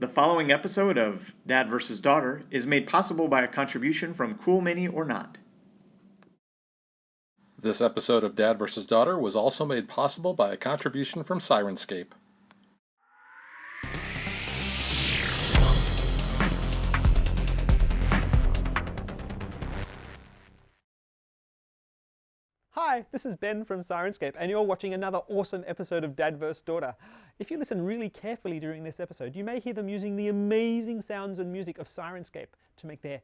The following episode of Dad vs. Daughter is made possible by a contribution from Cool Mini or Not. This episode of Dad vs. Daughter was also made possible by a contribution from Sirenscape. Hi, this is Ben from Sirenscape, and you're watching another awesome episode of Dad vs. Daughter. If you listen really carefully during this episode, you may hear them using the amazing sounds and music of Sirenscape to make their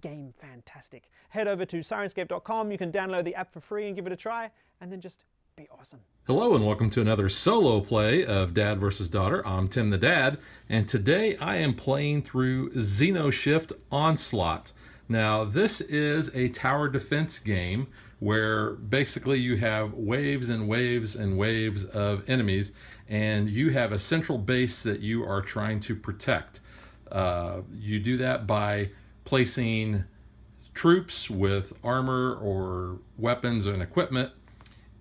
game fantastic. Head over to sirenscape.com, you can download the app for free and give it a try, and then just be awesome. Hello and welcome to another solo play of Dad vs. Daughter. I'm Tim the Dad, and today I am playing through Xenoshyft Onslaught. Now, this is a tower defense game where basically you have waves and waves and waves of enemies, and you have a central base that you are trying to protect. You do that by placing troops with armor or weapons and equipment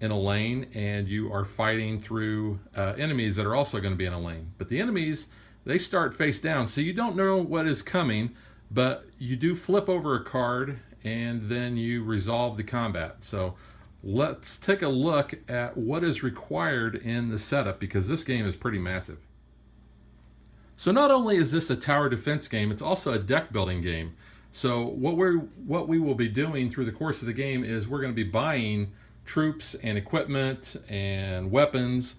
in a lane, and you are fighting through enemies that are also going to be in a lane. But the enemies, they start face down, so you don't know what is coming, but you do flip over a card and then you resolve the combat. So let's take a look at what is required in the setup, because this game is pretty massive. So not only is this a tower defense game, it's also a deck building game. So what we will be doing through the course of the game is we're going to be buying troops and equipment and weapons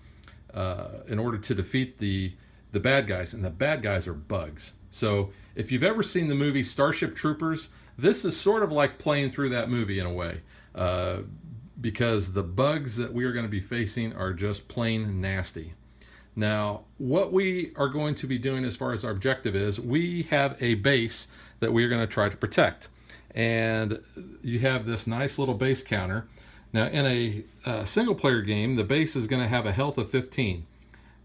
in order to defeat the bad guys, and the bad guys are bugs. So if you've ever seen the movie Starship Troopers, this is sort of like playing through that movie in a way, because the bugs that we are going to be facing are just plain nasty. Now, what we are going to be doing as far as our objective is, we have a base that we are going to try to protect. And you have this nice little base counter. Now, in a single player game, the base is going to have a health of 15.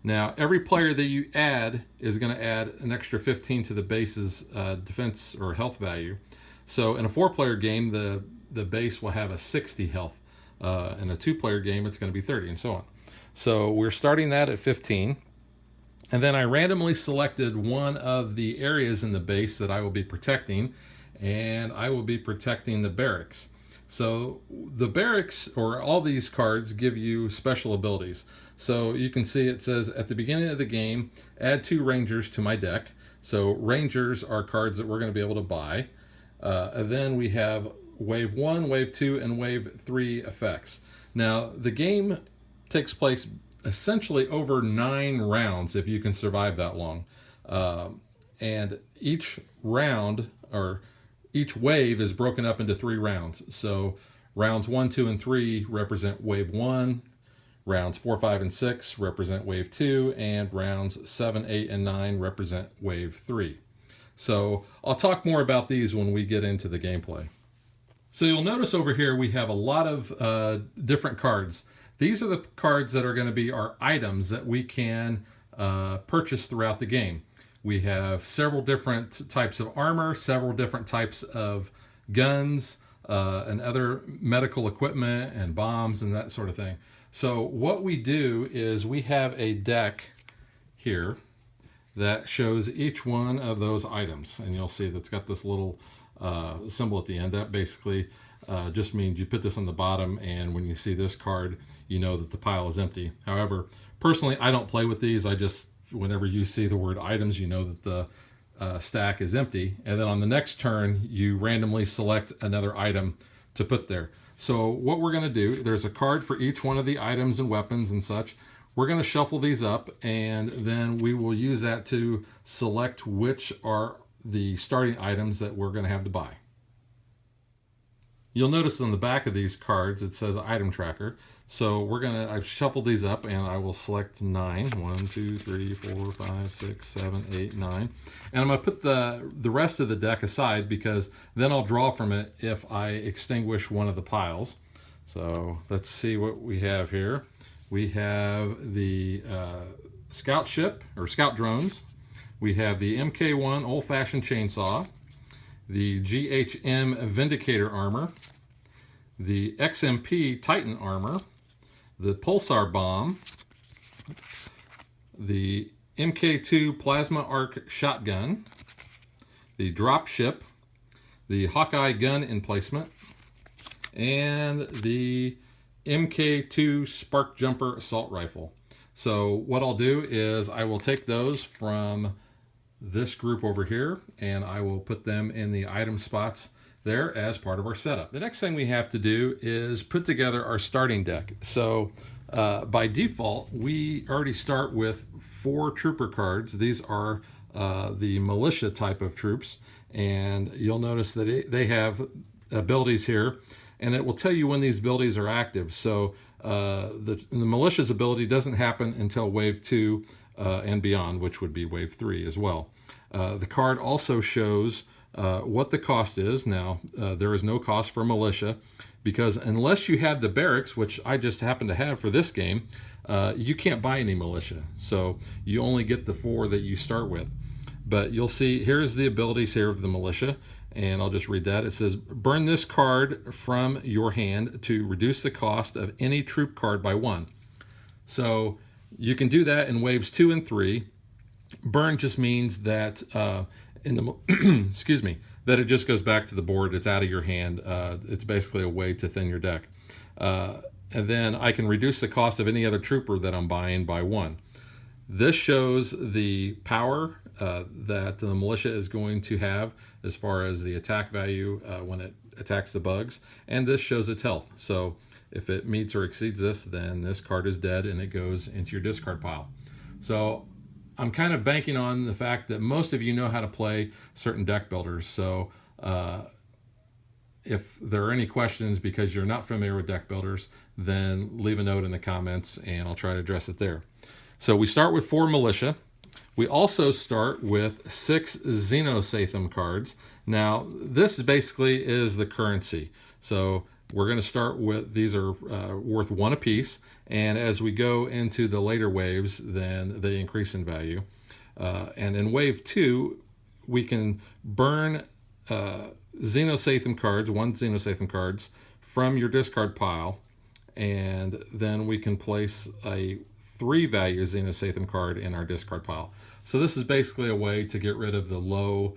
Now, every player that you add is going to add an extra 15 to the base's defense or health value. So in a 4-player game, the base will have a 60 health. In a 2-player game, it's going to be 30, and so on. So we're starting that at 15. And then I randomly selected one of the areas in the base that I will be protecting, and I will be protecting the barracks. So the barracks, or all these cards, give you special abilities. So you can see it says at the beginning of the game, add 2 Rangers to my deck. So Rangers are cards that we're going to be able to buy. And then we have Wave 1, Wave 2, and Wave 3 effects. Now, the game takes place essentially over 9 rounds, if you can survive that long. And each round, or each wave, is broken up into 3 rounds. So rounds 1, 2, and 3 represent Wave 1. Rounds 4, 5, and 6 represent Wave 2. And rounds 7, 8, and 9 represent Wave 3. So I'll talk more about these when we get into the gameplay. So you'll notice over here we have a lot of different cards. These are the cards that are going to be our items that we can purchase throughout the game. We have several different types of armor, several different types of guns, and other medical equipment and bombs and that sort of thing. So what we do is we have a deck here that shows each one of those items, and you'll see that's got this little symbol at the end. That basically just means you put this on the bottom, and when you see this card, you know that the pile is empty. However, personally, I don't play with these. I just, whenever you see the word items, you know that the stack is empty, and then on the next turn, you randomly select another item to put there. So what we're going to do, there's a card for each one of the items and weapons and such. We're going to shuffle these up, and then we will use that to select which are the starting items that we're going to have to buy. You'll notice on the back of these cards it says item tracker. So I've shuffled these up, and I will select 9. 1, 2, 3, 4, 5, 6, 7, 8, 9. And I'm going to put the rest of the deck aside, because then I'll draw from it if I extinguish one of the piles. So let's see what we have here. We have the scout ship, or scout drones. We have the MK1 old-fashioned chainsaw, the GHM Vindicator armor, the XMP Titan armor, the Pulsar bomb, the MK2 Plasma Arc Shotgun, the Drop Ship, the Hawkeye Gun Emplacement, and the MK2 Spark Jumper Assault Rifle. So what I'll do is I will take those from this group over here and I will put them in the item spots there as part of our setup. The next thing we have to do is put together our starting deck. So by default, we already start with 4 trooper cards. These are the militia type of troops, and you'll notice that they have abilities here, and it will tell you when these abilities are active. So the militia's ability doesn't happen until wave 2 and beyond, which would be wave 3 as well. The card also shows what the cost is. Now, there is no cost for militia, because unless you have the barracks, which I just happen to have for this game, you can't buy any militia. So you only get the 4 that you start with. But you'll see, here's the abilities here of the militia, and I'll just read that. It says, burn this card from your hand to reduce the cost of any troop card by 1. So you can do that in waves 2 and 3. Burn just means that in the excuse me, that it just goes back to the board. It's out of your hand. It's basically a way to thin your deck. And then I can reduce the cost of any other trooper that I'm buying by 1. This shows the power that the militia is going to have as far as the attack value when it attacks the bugs, and this shows its health. So if it meets or exceeds this, then this card is dead and it goes into your discard pile. So I'm kind of banking on the fact that most of you know how to play certain deck builders. So if there are any questions because you're not familiar with deck builders, then leave a note in the comments and I'll try to address it there. So we start with 4 militia. We also start with 6 Xenoshyft cards. Now, this basically is the currency. So we're going to start with, these are worth 1 apiece, and as we go into the later waves, then they increase in value. And in wave 2, we can burn Xenoshyft cards, 1 Xenoshyft cards, from your discard pile, and then we can place a 3 value Xenoshyft card in our discard pile. So this is basically a way to get rid of the low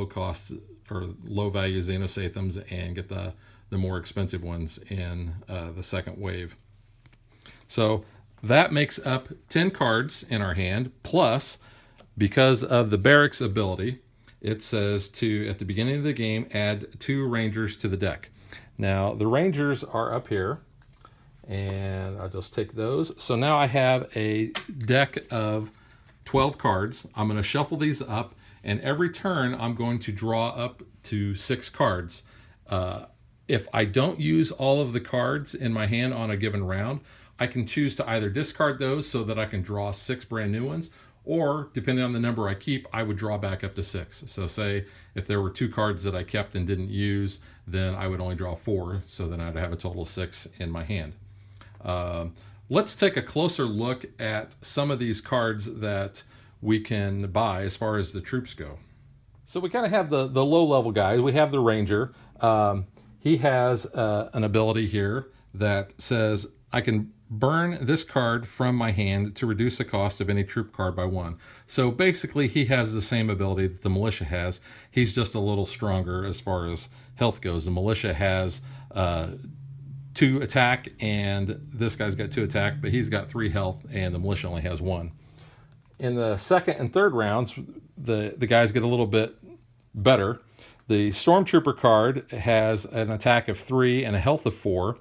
cost or low value Xenoshythms and get the more expensive ones in the second wave. So that makes up 10 cards in our hand, plus because of the barracks ability, it says to, at the beginning of the game, add 2 Rangers to the deck. Now the Rangers are up here, and I'll just take those. So now I have a deck of 12 cards. I'm going to shuffle these up, and every turn I'm going to draw up to 6 cards. If I don't use all of the cards in my hand on a given round, I can choose to either discard those so that I can draw 6 brand new ones, or depending on the number I keep, I would draw back up to 6. So say if there were 2 cards that I kept and didn't use, then I would only draw 4, so then I'd have a total of 6 in my hand. Let's take a closer look at some of these cards that we can buy as far as the troops go. So we kind of have the low-level guys. We have the Ranger. He has an ability here that says I can burn this card from my hand to reduce the cost of any troop card by 1. So basically he has the same ability that the militia has. He's just a little stronger as far as health goes. The militia has 2 attack, and this guy's got 2 attack, but he's got 3 health, and the militia only has 1. In the second and third rounds, the guys get a little bit better. The Stormtrooper card has an attack of 3 and a health of 4.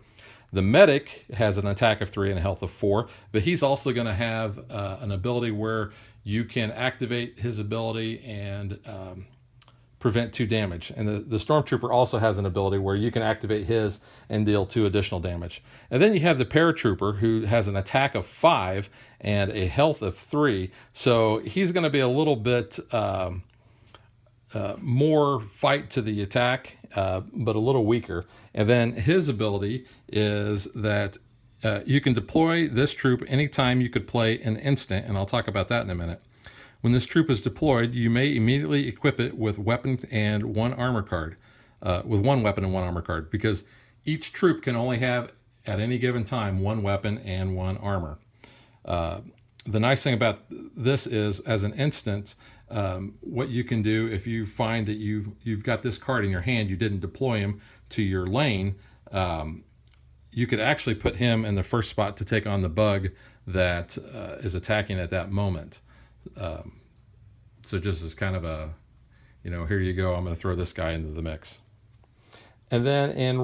The Medic has an attack of 3 and a health of 4, but he's also going to have an ability where you can activate his ability and prevent 2 damage. And the Stormtrooper also has an ability where you can activate his and deal 2 additional damage. And then you have the Paratrooper, who has an attack of 5 and a health of 3. So he's going to be a little bit more fight to the attack, but a little weaker. And then his ability is that you can deploy this troop anytime you could play an instant, and I'll talk about that in a minute. When this troop is deployed, you may immediately equip it with weapon and 1 armor card, with 1 weapon and 1 armor card, because each troop can only have at any given time 1 weapon and 1 armor. the nice thing about this is, as an instant, what you can do if you find that you've got this card in your hand, you didn't deploy him to your lane, you could actually put him in the first spot to take on the bug that is attacking at that moment. So just as kind of a, here you go, I'm going to throw this guy into the mix. And then in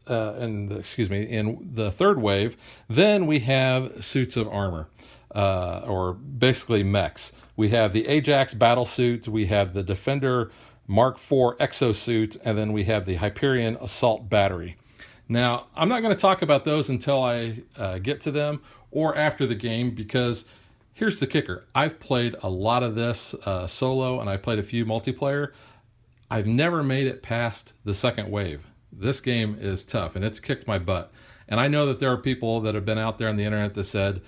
in the third wave, then we have suits of armor, or basically mechs. We have the Ajax battle suit, we have the Defender Mark IV exosuit, and then we have the Hyperion assault battery. Now, I'm not going to talk about those until I get to them or after the game, because here's the kicker. I've played a lot of this solo, and I've played a few multiplayer. I've never made it past the second wave. This game is tough, and it's kicked my butt. And I know that there are people that have been out there on the internet that said,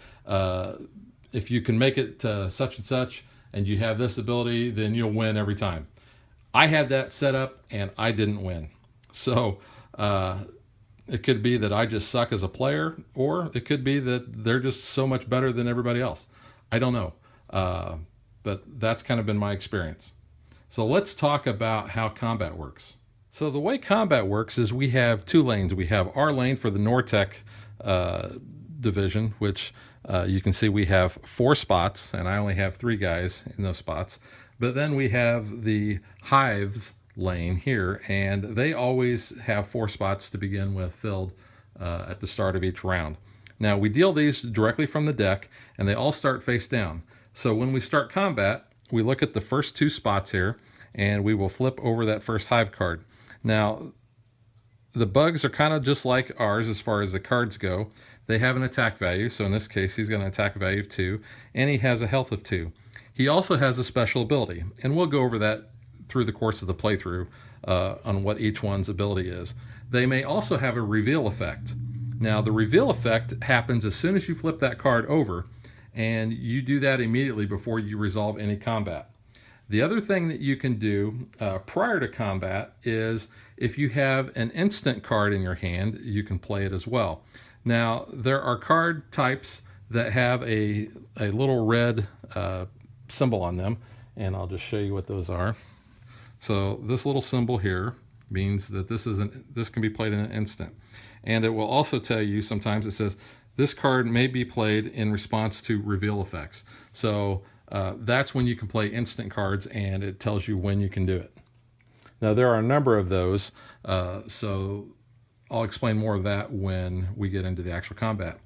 if you can make it to such and such, and you have this ability, then you'll win every time. I had that set up, and I didn't win. So it could be that I just suck as a player, or it could be that they're just so much better than everybody else. I don't know. But that's kind of been my experience. So let's talk about how combat works. So the way combat works is we have two lanes. We have our lane for the NorTec division, which you can see we have 4 spots, and I only have 3 guys in those spots. But then we have the Hive's lane here, and they always have 4 spots to begin with filled at the start of each round. Now we deal these directly from the deck, and they all start face down. So when we start combat, we look at the first 2 spots here, and we will flip over that first Hive card. Now, the bugs are kind of just like ours as far as the cards go. They have an attack value, so in this case, he's got an attack value of 2, and he has a health of 2. He also has a special ability, and we'll go over that through the course of the playthrough on what each one's ability is. They may also have a reveal effect. Now, the reveal effect happens as soon as you flip that card over, and you do that immediately before you resolve any combat. The other thing that you can do prior to combat is if you have an instant card in your hand, you can play it as well. Now, there are card types that have a little red symbol on them, and I'll just show you what those are. So this little symbol here means that this can be played in an instant. And it will also tell you, sometimes it says, this card may be played in response to reveal effects. So that's when you can play instant cards, and it tells you when you can do it. Now, there are a number of those, so I'll explain more of that when we get into the actual combat.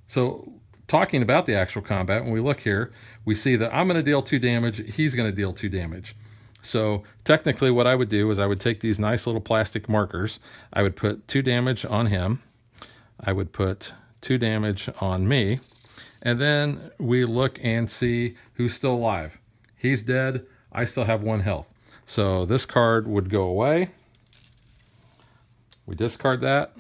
So talking about the actual combat, when we look here, we see that I'm going to deal 2 damage, he's going to deal 2 damage. So technically what I would do is I would take these nice little plastic markers, I would put 2 damage on him, I would put 2 damage on me, and then we look and see who's still alive. He's dead, I still have 1 health. So this card would go away, we discard that,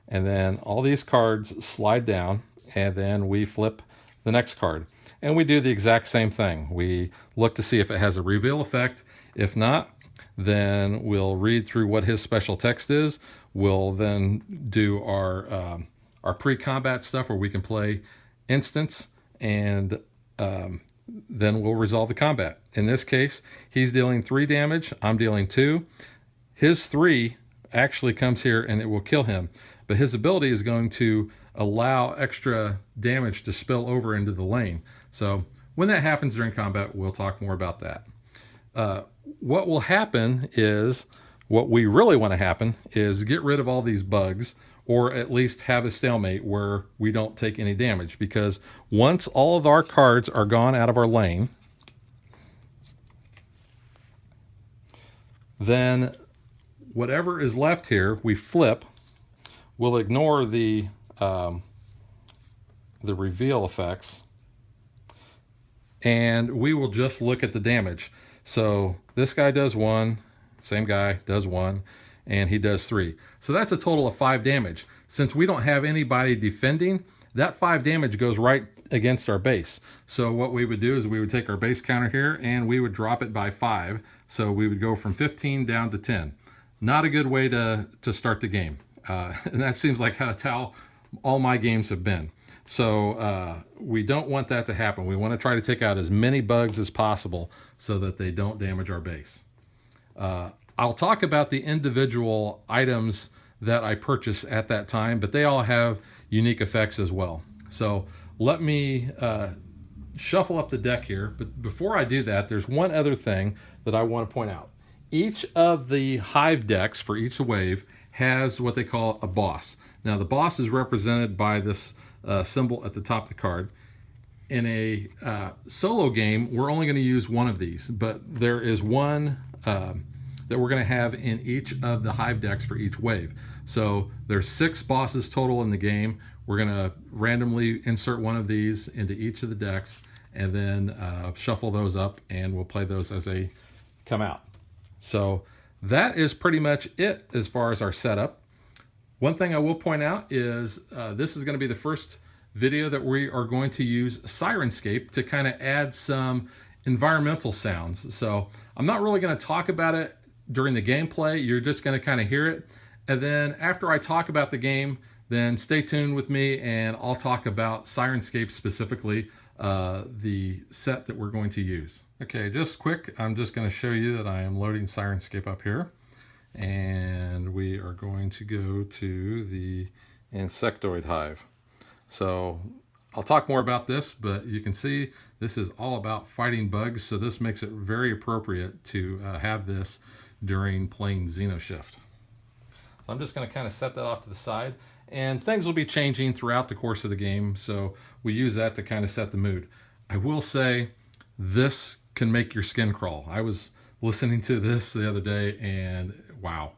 and then all these cards slide down, and then we flip the next card. And we do the exact same thing. We look to see if it has a reveal effect. If not, then we'll read through what his special text is. We'll then do our pre-combat stuff where we can play instants, and then we'll resolve the combat. In this case, he's dealing 3 damage, I'm dealing 2. His 3 actually comes here and it will kill him, but his ability is going to allow extra damage to spill over into the lane. So when that happens during combat, we'll talk more about that. What will happen is, what we really want to happen is get rid of all these bugs, or at least have a stalemate where we don't take any damage, because once all of our cards are gone out of our lane, then whatever is left here, we flip. We'll ignore the reveal effects, and we will just look at the damage. So this guy does 1, same guy does 1, and he does 3. So that's a total of 5 damage. Since we don't have anybody defending, that 5 damage goes right against our base. So what we would do is we would take our base counter here and we would drop it by 5. So we would go from 15 down to 10. Not a good way to start the game. And that seems like that's how all my games have been. So we don't want that to happen. We want to try to take out as many bugs as possible so that they don't damage our base. I'll talk about the individual items that I purchased at that time, but they all have unique effects as well. So let me shuffle up the deck here. But before I do that, there's one other thing that I want to point out. Each of the Hive decks for each wave has what they call a boss. Now the boss is represented by this symbol at the top of the card. In a solo game, we're only going to use one of these, but there is one that we're going to have in each of the Hive decks for each wave. So there's 6 bosses total in the game. We're going to randomly insert one of these into each of the decks and then shuffle those up, and we'll play those as they come out. So that is pretty much it as far as our setup. One thing I will point out is this is going to be the first video that we are going to use Sirenscape to kind of add some environmental sounds. So I'm not really going to talk about it during the gameplay. You're just going to kind of hear it. And then after I talk about the game, then stay tuned with me and I'll talk about Sirenscape specifically, the set that we're going to use. Okay, just quick, I'm just going to show you that I am loading Sirenscape up here. And we are going to go to the insectoid hive. So I'll talk more about this, but you can see this is all about fighting bugs. So this makes it very appropriate to have this during playing Xenoshyft. So I'm just going to kind of set that off to the side, and things will be changing throughout the course of the game. So we use that to kind of set the mood. I will say this can make your skin crawl. I was listening to this the other day and wow,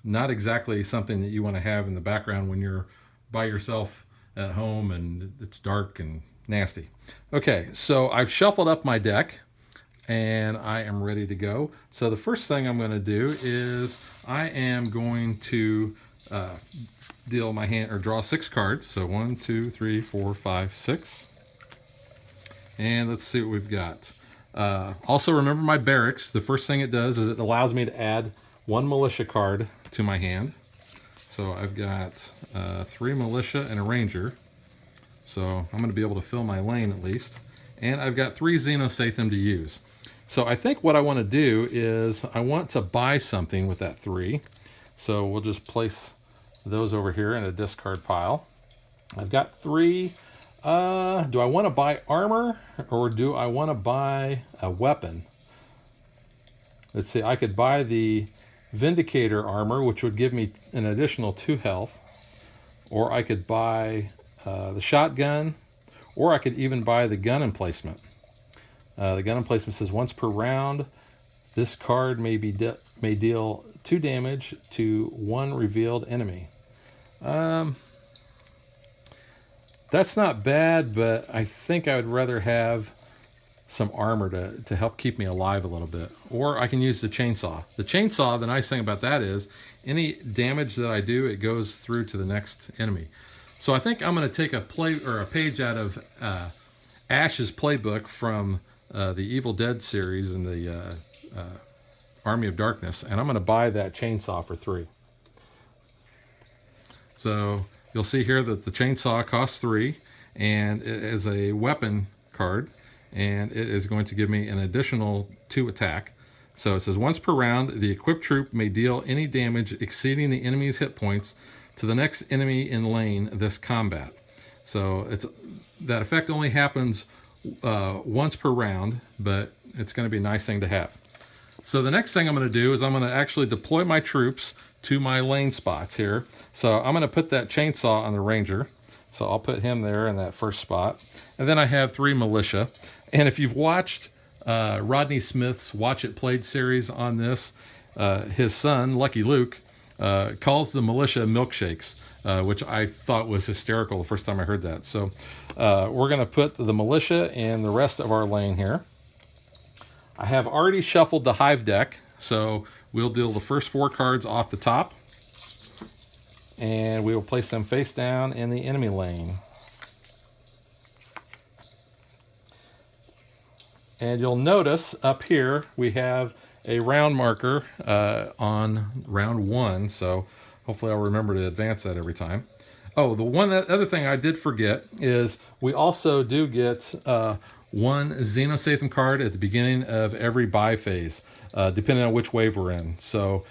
not exactly something that you want to have in the background when you're by yourself at home and it's dark and nasty. Okay, so I've shuffled up my deck and I am ready to go. So the first thing I'm going to do is I am going to deal my hand or draw 6 cards. So 1, 2, 3, 4, 5, 6. And let's see what we've got. Also remember my barracks. The first thing it does is it allows me to add 1 militia card to my hand. So I've got 3 militia and a ranger. So I'm going to be able to fill my lane at least. And I've got 3 Xenoshyft to use. So I think what I want to do is I want to buy something with that 3. So we'll just place those over here in a discard pile. I've got 3. Do I want to buy armor or do I want to buy a weapon? Let's see, I could buy the Vindicator armor, which would give me an additional 2 health. Or I could buy the shotgun, or I could even buy the gun emplacement. The gun emplacement says once per round, this card may deal 2 damage to 1 revealed enemy. That's not bad, but I think I would rather have some armor to help keep me alive a little bit. Or I can use the chainsaw. The chainsaw, the nice thing about that is any damage that I do, it goes through to the next enemy. So I think I'm going to take a page out of Ash's playbook from the Evil Dead series and the Army of Darkness, and I'm going to buy that chainsaw for 3. So you'll see here that the chainsaw costs 3, and it is a weapon card, and it is going to give me an additional 2 attack. So it says once per round, the equipped troop may deal any damage exceeding the enemy's hit points to the next enemy in lane this combat. So that effect only happens once per round, but it's going to be a nice thing to have. So the next thing I'm going to do is I'm going to actually deploy my troops to my lane spots here. So I'm going to put that chainsaw on the ranger. So I'll put him there in that first spot. And then I have 3 militia. And if you've watched Rodney Smith's Watch It Played series on this, his son, Lucky Luke, calls the militia milkshakes, which I thought was hysterical the first time I heard that. So we're going to put the militia in the rest of our lane here. I have already shuffled the Hive deck, so we'll deal the first 4 cards off the top, and we will place them face down in the enemy lane. And you'll notice up here we have a round marker on round 1, so hopefully I'll remember to advance that every time. Oh, the one other thing I did forget is we also do get one Xenoshyft card at the beginning of every buy phase, depending on which wave we're in. So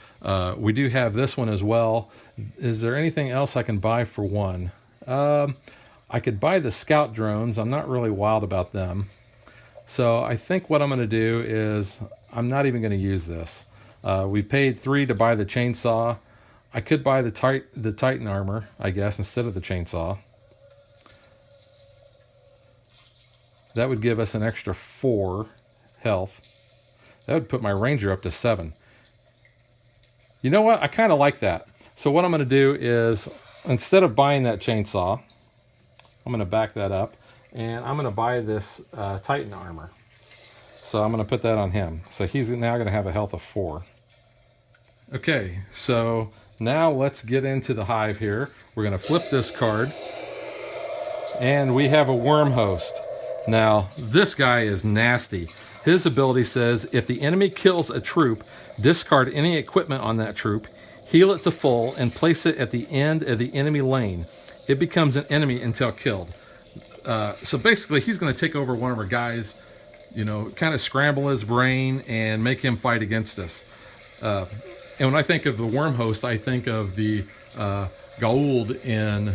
we do have this one as well. Is there anything else I can buy for one? I could buy the scout drones. I'm not really wild about them. So I think what I'm going to do is I'm not even going to use this. We paid 3 to buy the chainsaw. I could buy the Titan armor, I guess, instead of the chainsaw. That would give us an extra 4 health. That would put my ranger up to 7. You know what? I kind of like that. So what I'm going to do is, instead of buying that chainsaw, I'm going to back that up, and I'm going to buy this Titan armor. So I'm going to put that on him. So he's now going to have a health of 4. Okay, so now let's get into the Hive here. We're going to flip this card, and we have a worm host. Now, this guy is nasty. His ability says, if the enemy kills a troop, discard any equipment on that troop, heal it to full, and place it at the end of the enemy lane. It becomes an enemy until killed. So basically, he's going to take over one of our guys, you know, kind of scramble his brain and make him fight against us. And when I think of the worm host, I think of the Goa'uld in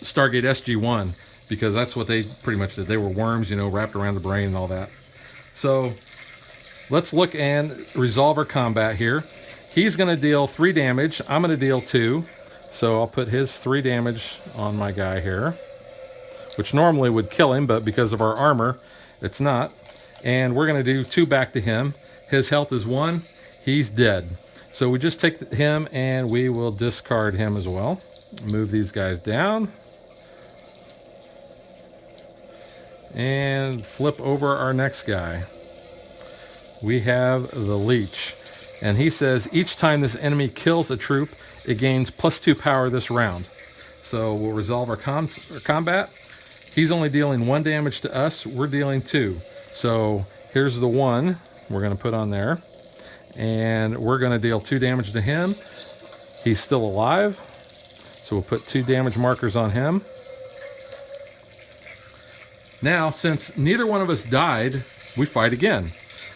Stargate SG-1, because that's what they pretty much did. They were worms, you know, wrapped around the brain and all that. So let's look and resolve our combat here. He's going to deal 3 damage. I'm going to deal 2. So I'll put his 3 damage on my guy here, which normally would kill him, but because of our armor, it's not. And we're going to do 2 back to him. His health is 1. He's dead. So we just take him and we will discard him as well. Move these guys down. And flip over our next guy. We have the Leech. And he says, each time this enemy kills a troop, it gains +2 power this round. So we'll resolve our combat. He's only dealing 1 damage to us. We're dealing 2. So here's the 1 we're going to put on there. And we're going to deal 2 damage to him. He's still alive. So we'll put 2 damage markers on him. Now, since neither one of us died, we fight again.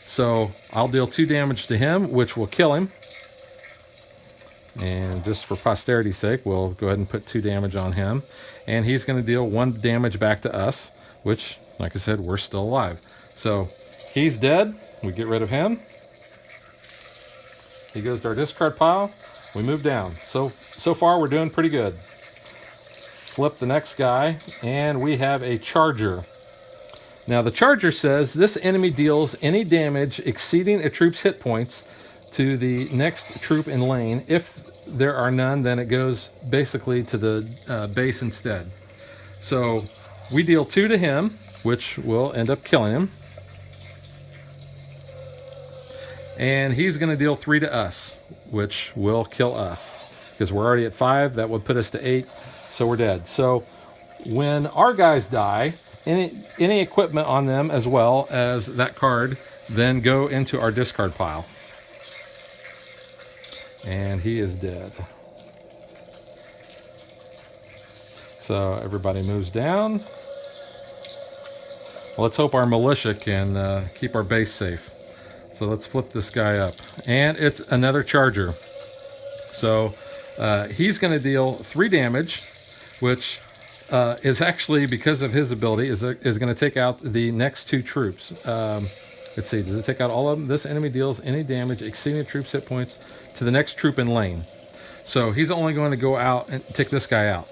So I'll deal 2 damage to him, which will kill him. And just for posterity's sake, we'll go ahead and put 2 damage on him. And he's going to deal 1 damage back to us, which, like I said, we're still alive. So he's dead. We get rid of him. He goes to our discard pile. We move down. So far, we're doing pretty good. Flip the next guy, and we have a Charger. Now, the Charger says this enemy deals any damage exceeding a troop's hit points to the next troop in lane. If there are none, then it goes basically to the base instead. So we deal 2 to him, which will end up killing him. And he's going to deal 3 to us, which will kill us. Because we're already at 5, that would put us to 8, so we're dead. So when our guys die, any equipment on them as well as that card then go into our discard pile. And he is dead. So everybody moves down. Well, let's hope our militia can keep our base safe. So let's flip this guy up. And it's another Charger. So he's going to deal 3 damage, which is actually, because of his ability, is going to take out the next 2 troops. Let's see, does it take out all of them? This enemy deals any damage exceeding the troop's hit points to the next troop in lane. So he's only going to go out and take this guy out.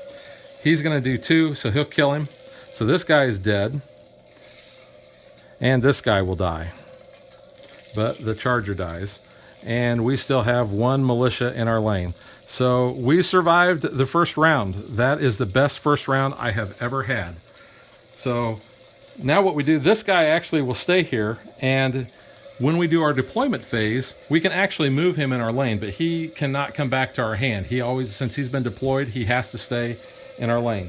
He's going to do 2, so he'll kill him. So this guy is dead. And this guy will die. But the Charger dies. And we still have 1 militia in our lane. So we survived the first round. That is the best first round I have ever had. So now what we do, this guy actually will stay here, and when we do our deployment phase, we can actually move him in our lane, but he cannot come back to our hand. He always, since he's been deployed, he has to stay in our lane.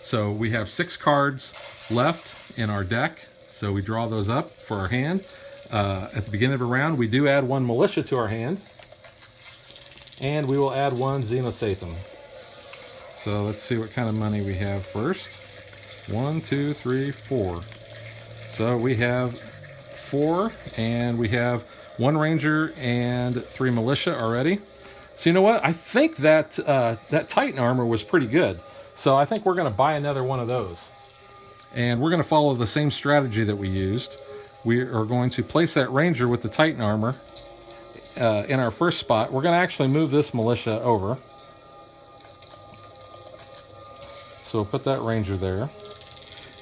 So we have 6 cards left in our deck, so we draw those up for our hand. At the beginning of a round, we do add 1 militia to our hand. And we will add 1 Xenoshyft. So let's see what kind of money we have first. 1, 2, 3, 4. So we have 4, and we have 1 ranger and 3 militia already. So you know what? I think that that Titan armor was pretty good. So I think we're going to buy another one of those. And we're going to follow the same strategy that we used. We are going to place that ranger with the Titan armor in our first spot. We're going to actually move this militia over. So we'll put that ranger there.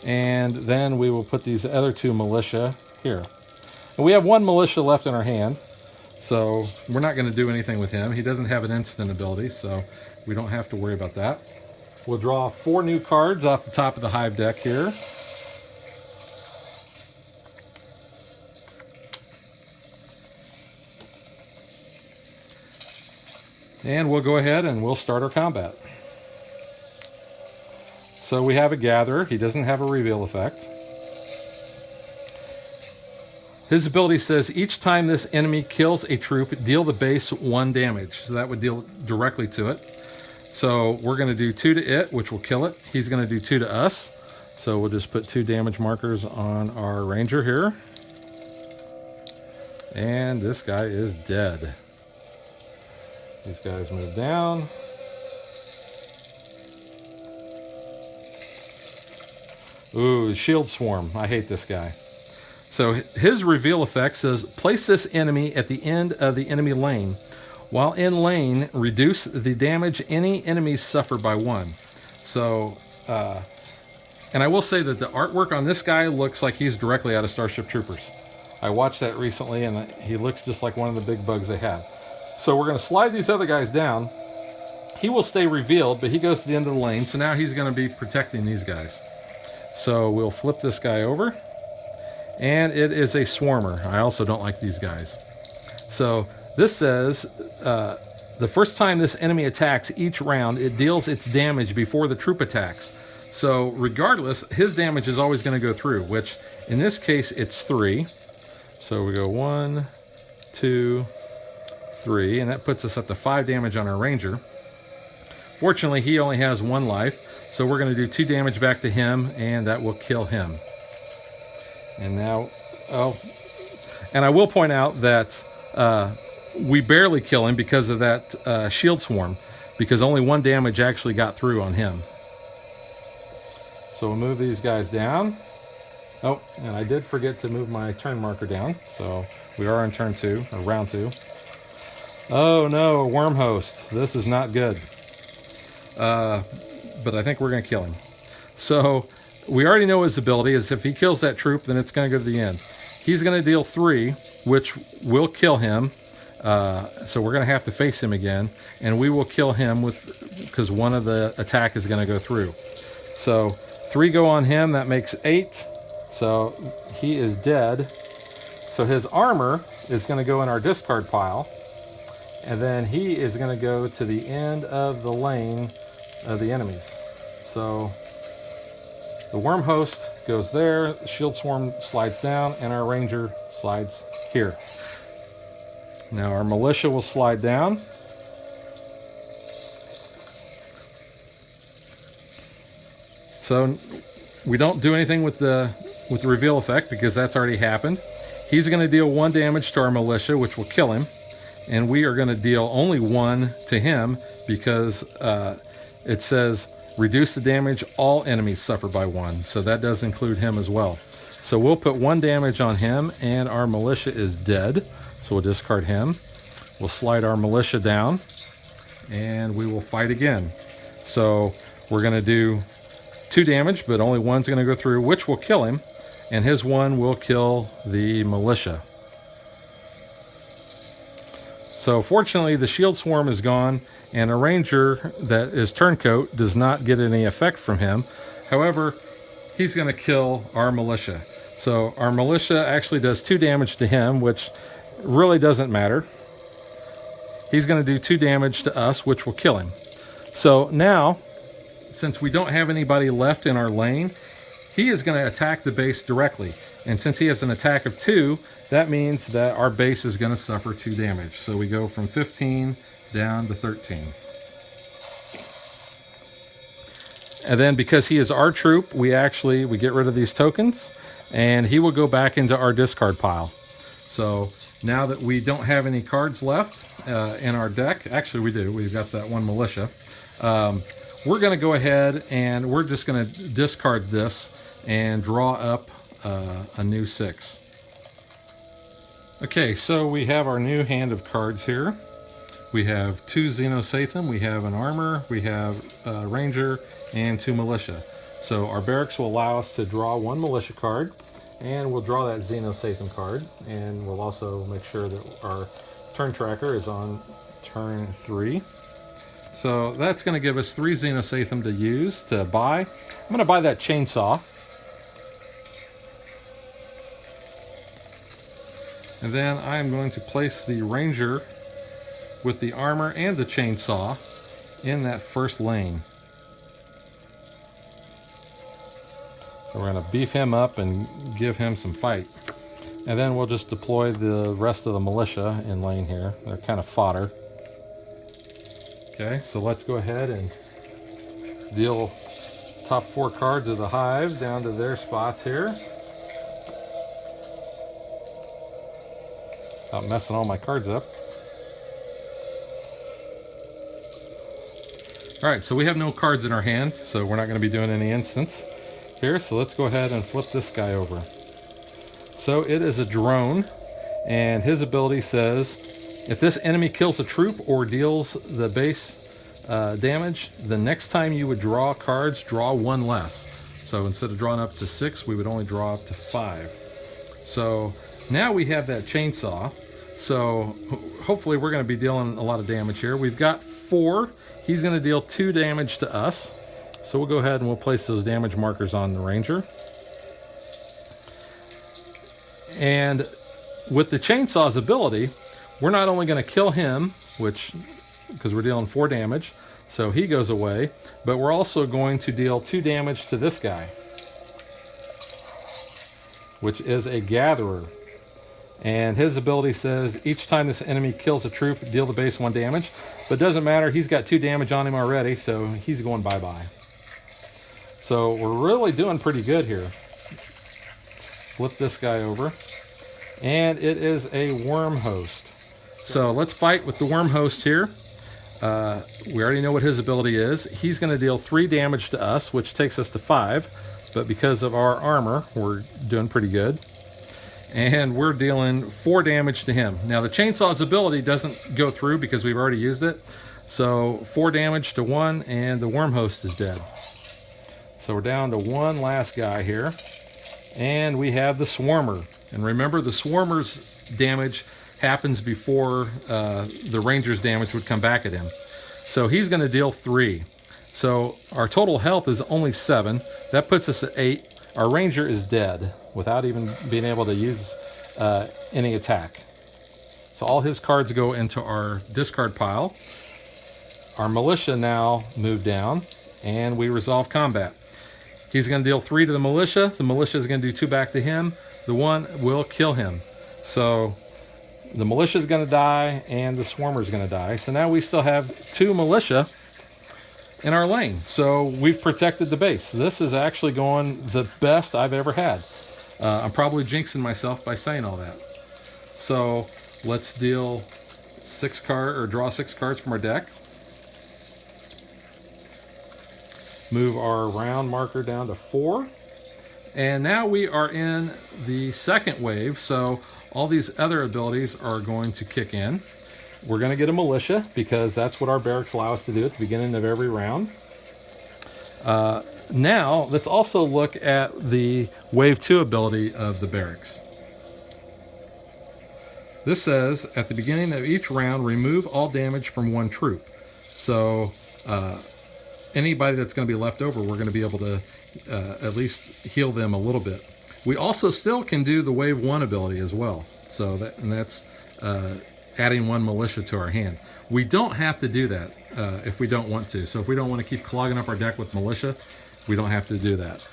And then we will put these other 2 militia here. And we have 1 militia left in our hand. So we're not going to do anything with him. He doesn't have an instant ability, so we don't have to worry about that. We'll draw 4 new cards off the top of the Hive deck here. And we'll go ahead and we'll start our combat. So we have a Gatherer. He doesn't have a reveal effect. His ability says each time this enemy kills a troop, deal the base 1 damage. So that would deal directly to it. So we're going to do 2 to it, which will kill it. He's going to do 2 to us. So we'll just put 2 damage markers on our ranger here. And this guy is dead. These guys move down. Ooh, shield swarm. I hate this guy. So his reveal effect says, place this enemy at the end of the enemy lane. While in lane, reduce the damage any enemies suffer by 1. So, and I will say that the artwork on this guy looks like he's directly out of Starship Troopers. I watched that recently, and he looks just like one of the big bugs they have. So we're going to slide these other guys down. He will stay revealed, but he goes to the end of the lane, so now he's going to be protecting these guys. So we'll flip this guy over, and it is a swarmer. I also don't like these guys. So this says, the first time this enemy attacks each round, it deals its damage before the troop attacks. So regardless, his damage is always going to go through, which in this case, it's 3. So we go 1, 2, 3, and that puts us up to 5 damage on our ranger. Fortunately, he only has 1 life, so we're going to do 2 damage back to him, and that will kill him. And now, and I will point out that we barely kill him because of that shield swarm, because only 1 damage actually got through on him. So we'll move these guys down. Oh, and I did forget to move my turn marker down, so we are on turn 2, or round 2. Oh no, a worm host. This is not good. But I think we're going to kill him. So we already know his ability is if he kills that troop, then it's going to go to the end. He's going to deal 3, which will kill him. So we're going to have to face him again, and we will kill him because 1 of the attack is going to go through. So 3 go on him. That makes 8. So he is dead. So his armor is going to go in our discard pile, and then he is going to go to the end of the lane of the enemies. So the worm host goes there, the shield swarm slides down, and our ranger slides here. Now our militia will slide down. So we don't do anything with the reveal effect because that's already happened. He's going to deal 1 damage to our militia, which will kill him. And we are going to deal only 1 to him because it says reduce the damage all enemies suffer by 1. So that does include him as well. So we'll put 1 damage on him, and our militia is dead. So we'll discard him. We'll slide our militia down, and we will fight again. So we're going to do 2 damage, but only 1's going to go through, which will kill him. And his 1 will kill the militia. So fortunately, the shield swarm is gone, and a ranger that is turncoat does not get any effect from him. However, he's going to kill our militia. So our militia actually does 2 damage to him, which really doesn't matter. He's going to do 2 damage to us, which will kill him. So now, since we don't have anybody left in our lane, he is going to attack the base directly. And since he has an attack of 2, that means that our base is going to suffer 2 damage. So we go from 15 down to 13. And then because he is our troop, we get rid of these tokens, and he will go back into our discard pile. So now that we don't have any cards left in our deck, actually we do, we've got that one militia, we're going to go ahead and we're just going to discard this and draw up a new 6. Okay, so we have our new hand of cards here. We have 2 Xenoshyft, we have an armor, we have a ranger, and 2 militia. So our barracks will allow us to draw 1 militia card, and we'll draw that Xenoshyft card, and we'll also make sure that our turn tracker is on turn 3. So that's going to give us 3 Xenoshyft to use to buy. I'm going to buy that chainsaw. And then I'm going to place the ranger with the armor and the chainsaw in that first lane. So we're going to beef him up and give him some fight. And then we'll just deploy the rest of the militia in lane here. They're kind of fodder. Okay, so let's go ahead and deal top 4 cards of the Hive down to their spots here. Not messing all my cards up. Alright, so we have no cards in our hand, so we're not going to be doing any instants here. So let's go ahead and flip this guy over. So it is a drone, and his ability says, if this enemy kills a troop or deals the base damage, the next time you would draw cards, draw 1 less. So instead of drawing up to 6, we would only draw up to 5. So now we have that chainsaw, so hopefully we're going to be dealing a lot of damage here. We've got 4. He's going to deal 2 damage to us. So we'll go ahead and we'll place those damage markers on the ranger. And with the chainsaw's ability, we're not only going to kill him, because we're dealing 4 damage, so he goes away, but we're also going to deal 2 damage to this guy, which is a gatherer. And his ability says each time this enemy kills a troop, deal the base 1 damage. But it doesn't matter, he's got 2 damage on him already, so he's going bye-bye. So we're really doing pretty good here. Flip this guy over. And it is a worm host. So let's fight with the worm host here. We already know what his ability is. He's going to deal 3 damage to us, which takes us to 5. But because of our armor, we're doing pretty good. And we're dealing 4 damage to him. Now the chainsaw's ability doesn't go through because we've already used it. So 4 damage to 1, and the worm host is dead. So we're down to 1 last guy here. And we have the swarmer. And remember, the swarmer's damage happens before the ranger's damage would come back at him. So he's going to deal 3. So our total health is only 7. That puts us at 8. Our ranger is dead without even being able to use any attack. So all his cards go into our discard pile. Our militia now move down, and we resolve combat. He's going to deal 3 to the militia. The militia is going to do 2 back to him. The 1 will kill him. So the militia is going to die, and the swarmer is going to die. So now we still have 2 militia in our lane. So we've protected the base. This is actually going the best I've ever had. I'm probably jinxing myself by saying all that. So let's deal 6 cards, or draw 6 cards from our deck. Move our round marker down to 4. And now we are in the second wave, so all these other abilities are going to kick in. We're going to get a militia, because that's what our barracks allow us to do at the beginning of every round. Now, let's also look at the Wave 2 ability of the barracks. This says, at the beginning of each round, remove all damage from 1 troop. So, anybody that's going to be left over, we're going to be able to at least heal them a little bit. We also still can do the Wave 1 ability as well. So that's adding 1 militia to our hand. We don't have to do that if we don't want to. So if we don't want to keep clogging up our deck with militia, we don't have to do that.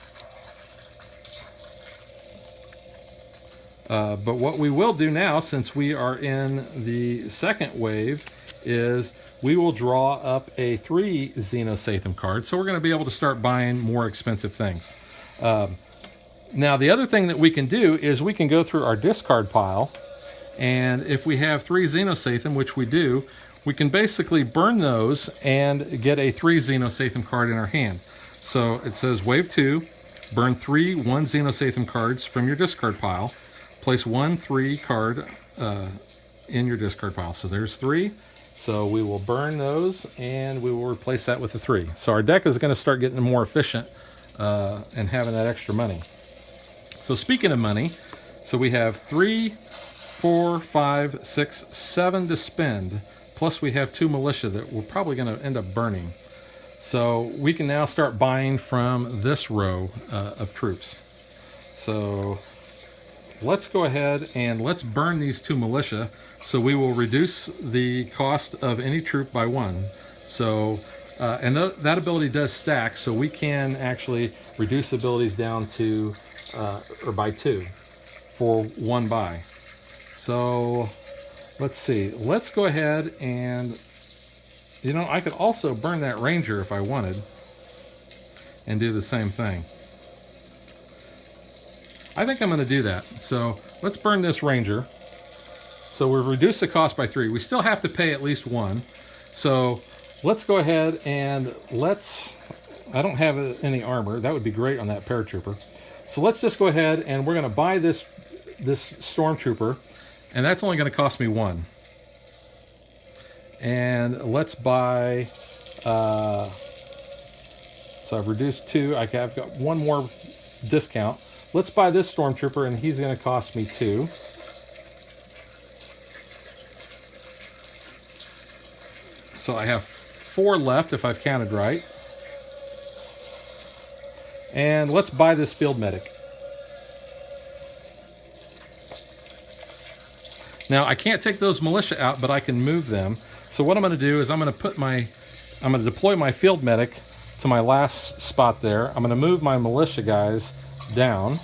But what we will do now, since we are in the second wave, is we will draw up a 3 Xenoshyft card. So we're going to be able to start buying more expensive things. Now, the other thing that we can do is we can go through our discard pile, and if we have 3 Xenoshyft, which we do, we can basically burn those and get a 3 Xenoshyft card in our hand. So it says Wave 2, burn 3 1 Xenoshyft cards from your discard pile. Place 1 3 card in your discard pile. So there's 3. So we will burn those and we will replace that with a 3. So our deck is going to start getting more efficient and having that extra money. So speaking of money, so we have 3, 4, 5, 6, 7 to spend. Plus we have 2 militia that we're probably going to end up burning. So we can now start buying from this row of troops. So let's go ahead and let's burn these 2 militia. So we will reduce the cost of any troop by 1. So, and that ability does stack, so we can actually reduce abilities down to, or by 2 for 1 buy. So let's see, let's go ahead and, you know, I could also burn that ranger if I wanted and do the same thing. I think I'm going to do that. So let's burn this ranger. So we've reduced the cost by 3. We still have to pay at least 1. So let's go ahead and I don't have any armor. That would be great on that paratrooper. So let's just go ahead and we're going to buy this stormtrooper, and that's only going to cost me 1. And let's buy, so I've reduced 2. I've got 1 more discount. Let's buy this stormtrooper, and he's going to cost me 2. So I have 4 left if I've counted right. And let's buy this field medic. Now I can't take those militia out, but I can move them. So what I'm going to do is I'm going to deploy my field medic to my last spot there. I'm going to move my militia guys down.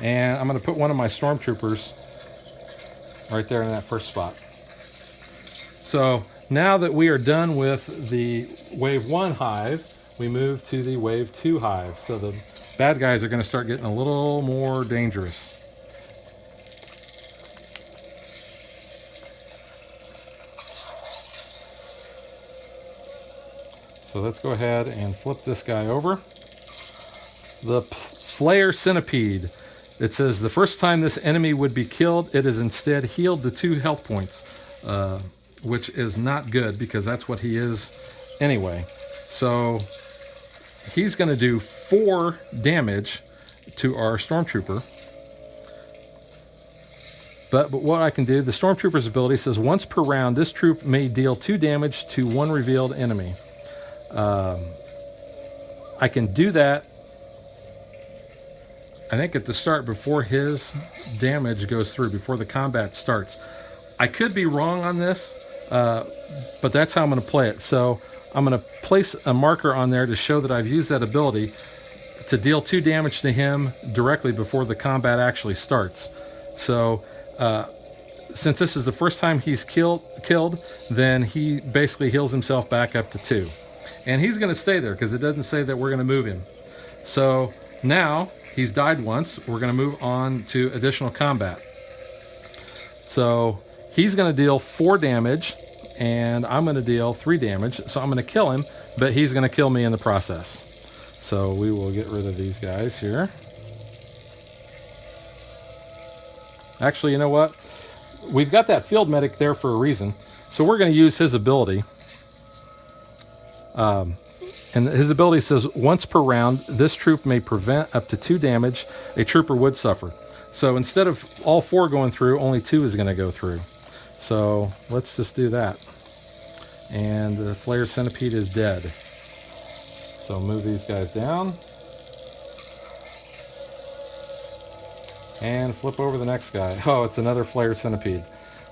And I'm going to put one of my stormtroopers right there in that first spot. So now that we are done with the Wave 1 Hive, we move to the Wave 2 Hive. So the bad guys are going to start getting a little more dangerous. So let's go ahead and flip this guy over. The Flare Centipede. It says the first time this enemy would be killed, it is instead healed to 2 health points, which is not good because that's what he is anyway. So he's going to do 4 damage to our stormtrooper. But what I can do, the stormtrooper's ability says once per round, this troop may deal 2 damage to 1 revealed enemy. I can do that, I think, at the start before his damage goes through, before the combat starts. I could be wrong on this, but that's how I'm going to play it. So I'm going to place a marker on there to show that I've used that ability to deal 2 damage to him directly before the combat actually starts. So since this is the first time he's killed, then he basically heals himself back up to 2. And he's going to stay there because it doesn't say that we're going to move him. So now he's died once. We're going to move on to additional combat. So he's going to deal 4 damage, and I'm going to deal 3 damage. So I'm going to kill him, but he's going to kill me in the process. So we will get rid of these guys here. Actually, you know what? We've got that field medic there for a reason. So we're going to use his ability. And his ability says once per round, this troop may prevent up to 2 damage a trooper would suffer. So instead of all 4 going through, only 2 is going to go through. So let's just do that. And the Flare Centipede is dead. So move these guys down. And flip over the next guy. Oh, it's another Flare Centipede.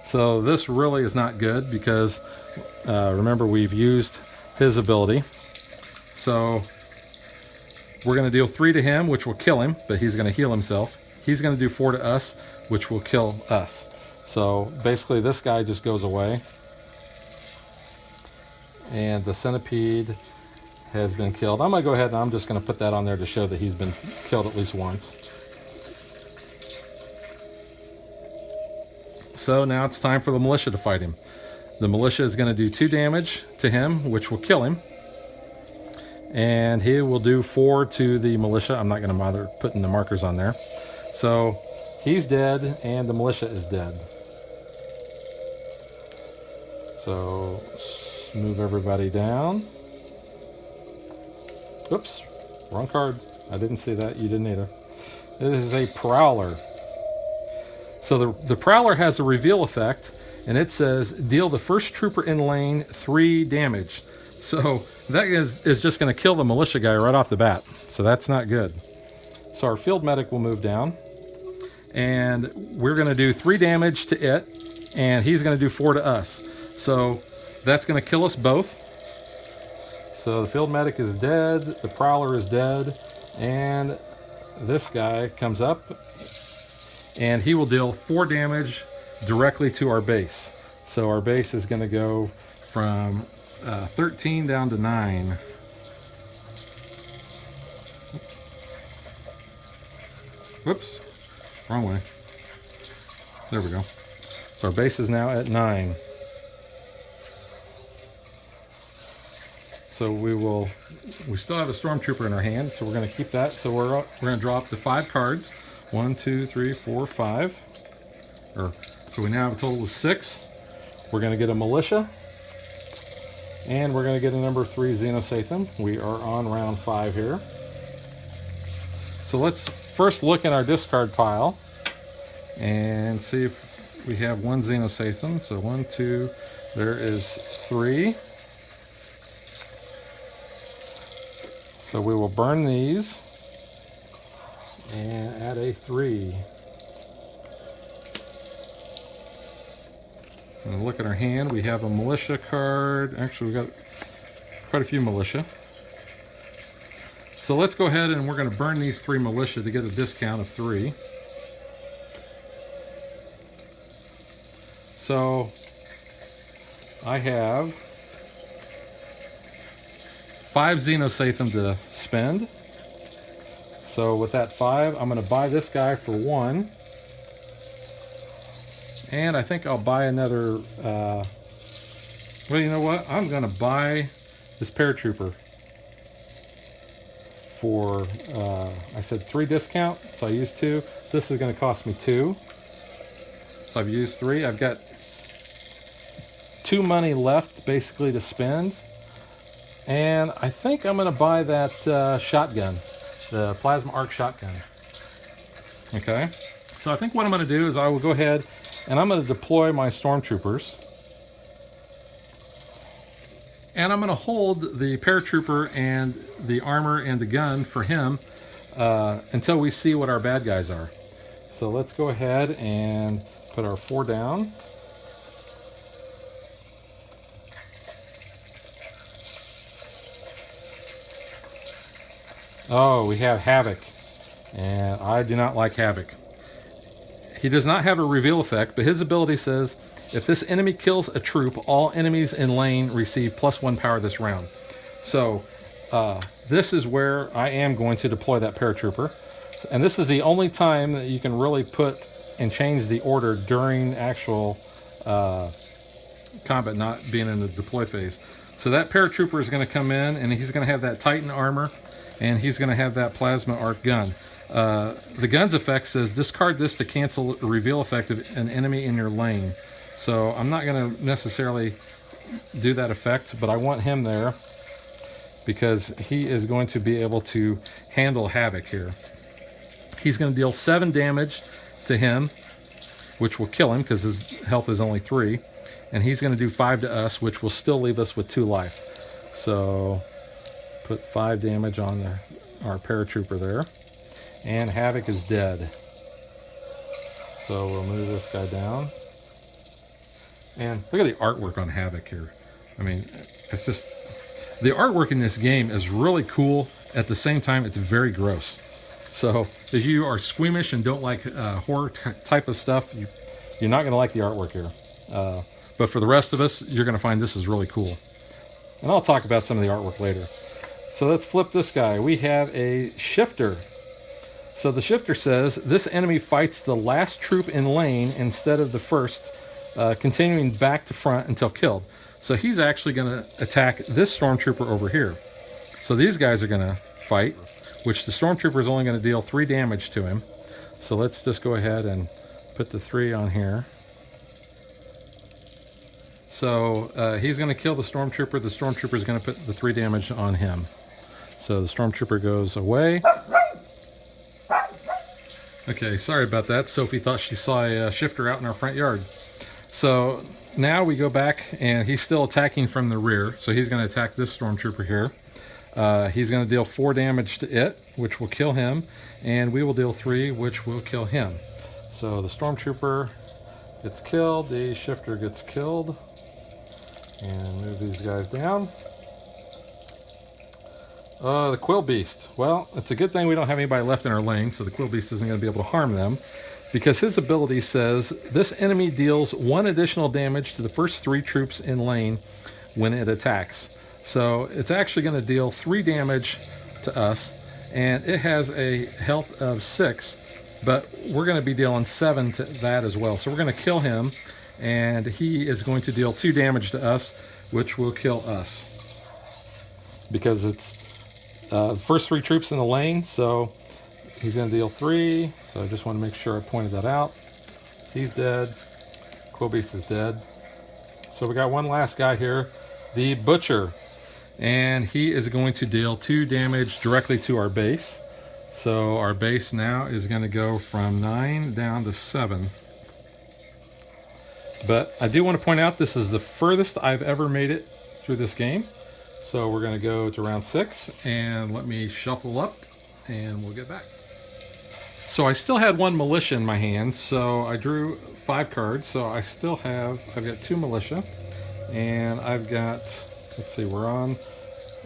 So this really is not good because remember, we've used his ability. So we're going to deal 3 to him, which will kill him, but he's going to heal himself. He's going to do 4 to us, which will kill us. So basically this guy just goes away. And the centipede has been killed. I'm going to go ahead and I'm just going to put that on there to show that he's been killed at least once. So now it's time for the militia to fight him. The militia is going to do 2 damage to him, which will kill him. And he will do 4 to the militia. I'm not going to bother putting the markers on there. So he's dead and the militia is dead. So move everybody down. Oops, wrong card. I didn't see that. You didn't either. This is a Prowler. So the Prowler has a reveal effect, and it says deal the first trooper in lane 3 damage. So that is just going to kill the militia guy right off the bat. So that's not good. So our field medic will move down, and we're going to do 3 damage to it, and he's going to do 4 to us. So that's going to kill us both. So the field medic is dead, the Prowler is dead, and this guy comes up, and he will deal 4 damage directly to our base. So our base is going to go from 13 down to 9. Whoops, wrong way. There we go. So our base is now at 9. So we still have a stormtrooper in our hand, so we're going to keep that. So we're going to draw up to 5 cards. 1, 2, 3, 4, 5. So we now have a total of 6. We're going to get a militia, and we're going to get a number 3 Xenoshyft. We are on round 5 here. So let's first look at our discard pile and see if we have 1 Xenoshyft. So 1, 2, there is 3. So we will burn these and add a 3. And look at our hand. We have a militia card. Actually, we've got quite a few militia. So let's go ahead and we're going to burn these 3 militia to get a discount of 3. So I have 5 Xenoshyft to spend. So with that 5, I'm going to buy this guy for 1. And I think I'll buy another, well, you know what? I'm going to buy this paratrooper for, I said 3 discount, so I used 2. This is going to cost me 2. So I've used 3. I've got 2 money left basically to spend. And I think I'm going to buy that shotgun, the plasma arc shotgun. Okay, so I think what I'm going to do is I will go ahead and I'm going to deploy my stormtroopers. And I'm going to hold the paratrooper and the armor and the gun for him until we see what our bad guys are. So let's go ahead and put our 4 down. Oh, we have Havoc, and I do not like Havoc. He does not have a reveal effect, but his ability says, if this enemy kills a troop, all enemies in lane receive +1 power this round. So this is where I am going to deploy that paratrooper, and this is the only time that you can really put and change the order during actual combat, not being in the deploy phase. So that paratrooper is going to come in, and he's going to have that Titan armor, and he's going to have that plasma arc gun. The gun's effect says discard this to cancel the reveal effect of an enemy in your lane. So I'm not going to necessarily do that effect, but I want him there because he is going to be able to handle Havoc here. He's going to deal 7 damage to him, which will kill him because his health is only 3. And he's going to do 5 to us, which will still leave us with 2 life. So put 5 damage on our paratrooper there. And Havoc is dead. So we'll move this guy down. And look at the artwork on Havoc here. I mean, it's just, the artwork in this game is really cool. At the same time, it's very gross. So if you are squeamish and don't like horror type of stuff, you You're not going to like the artwork here. But for the rest of us, you're going to find this is really cool. And I'll talk about some of the artwork later. So let's flip this guy. We have a shifter. So the shifter says, this enemy fights the last troop in lane instead of the first, continuing back to front until killed. So he's actually going to attack this stormtrooper over here. So these guys are going to fight, which the stormtrooper is only going to deal 3 damage to him. So let's just go ahead and put the 3 on here. So he's going to kill the stormtrooper. The stormtrooper is going to put the 3 damage on him. So the stormtrooper goes away. Okay, sorry about that. Sophie thought she saw a shifter out in our front yard. So now we go back, and he's still attacking from the rear. So he's going to attack this stormtrooper here. He's going to deal 4 damage to it, which will kill him. And we will deal 3, which will kill him. So the stormtrooper gets killed. The shifter gets killed. And move these guys down. The Quill Beast. Well, it's a good thing we don't have anybody left in our lane, so the Quill Beast isn't going to be able to harm them, because his ability says this enemy deals 1 additional damage to the first 3 troops in lane when it attacks. So it's actually going to deal 3 damage to us, and it has a health of 6, but we're going to be dealing 7 to that as well. So we're going to kill him, and he is going to deal 2 damage to us, which will kill us, because it's the first 3 troops in the lane. So he's going to deal 3. So I just want to make sure I pointed that out. He's dead. Quill Beast is dead. So we got one last guy here, the Butcher, and he is going to deal 2 damage directly to our base. So our base now is going to go from 9 down to 7. But I do want to point out this is the furthest I've ever made it through this game. So we're going to go to round 6, and let me shuffle up, and we'll get back. So I still had 1 militia in my hand, so I drew 5 cards. So I still have, I've got 2 militia, and I've got, let's see, we're on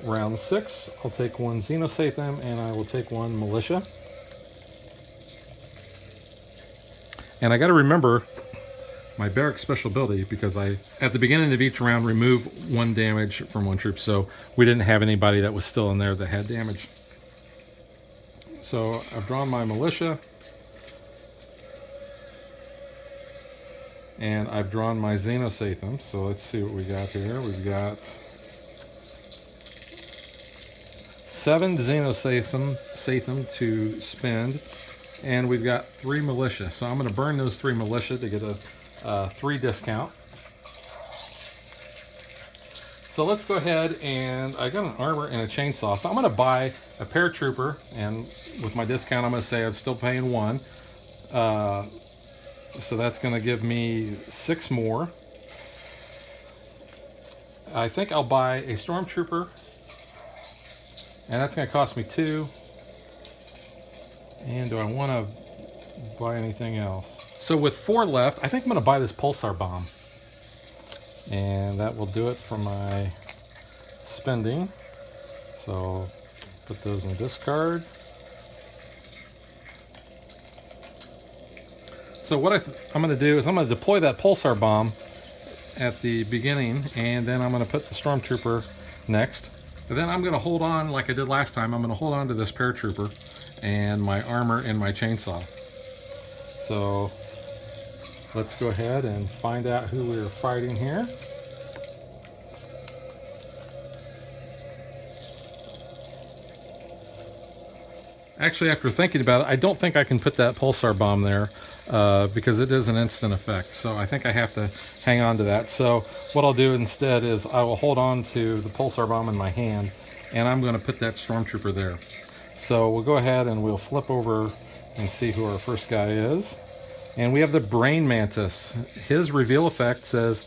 round 6. I'll take 1 Xenoshyft, and I will take 1 militia. And I got to remember my barrack special ability, because I, at the beginning of each round, remove 1 damage from 1 troop, so we didn't have anybody that was still in there that had damage. So I've drawn my militia, and I've drawn my Xenoshyft. So let's see what we got here. We've got 7 Xenoshyft to spend, and we've got 3 militia. So I'm going to burn those 3 militia to get a 3 discount. So let's go ahead, and I got an armor and a chainsaw. So I'm going to buy a paratrooper, and with my discount I'm going to say I'm still paying 1. So that's going to give me 6 more. I think I'll buy a stormtrooper, and that's going to cost me 2. And do I want to buy anything else? So with 4 left, I think I'm going to buy this pulsar bomb. And that will do it for my spending. So put those in the discard. So what I'm going to do is I'm going to deploy that pulsar bomb at the beginning, and then I'm going to put the stormtrooper next. And then I'm going to hold on, like I did last time, I'm going to hold on to this paratrooper and my armor and my chainsaw. So let's go ahead and find out who we're fighting here. Actually, after thinking about it, I don't think I can put that pulsar bomb there because it is an instant effect. So I think I have to hang on to that. So what I'll do instead is I will hold on to the pulsar bomb in my hand, and I'm going to put that stormtrooper there. So we'll go ahead and we'll flip over and see who our first guy is. And we have the Brain Mantis. His reveal effect says,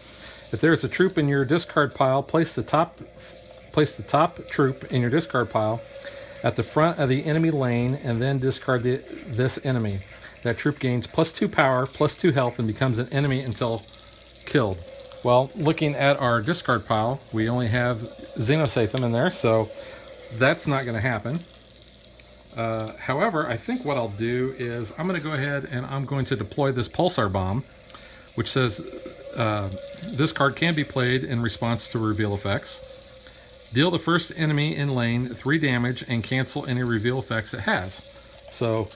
if there is a troop in your discard pile, place the top troop in your discard pile at the front of the enemy lane, and then discard this enemy. That troop gains +2 power, +2 health, and becomes an enemy until killed. Well, looking at our discard pile, we only have Xenoshyft in there, so that's not going to happen. However, I think what I'll do is I'm going to go ahead and I'm going to deploy this pulsar bomb. which says this card can be played in response to reveal effects. Deal the first enemy in lane 3 damage and cancel any reveal effects it has. So,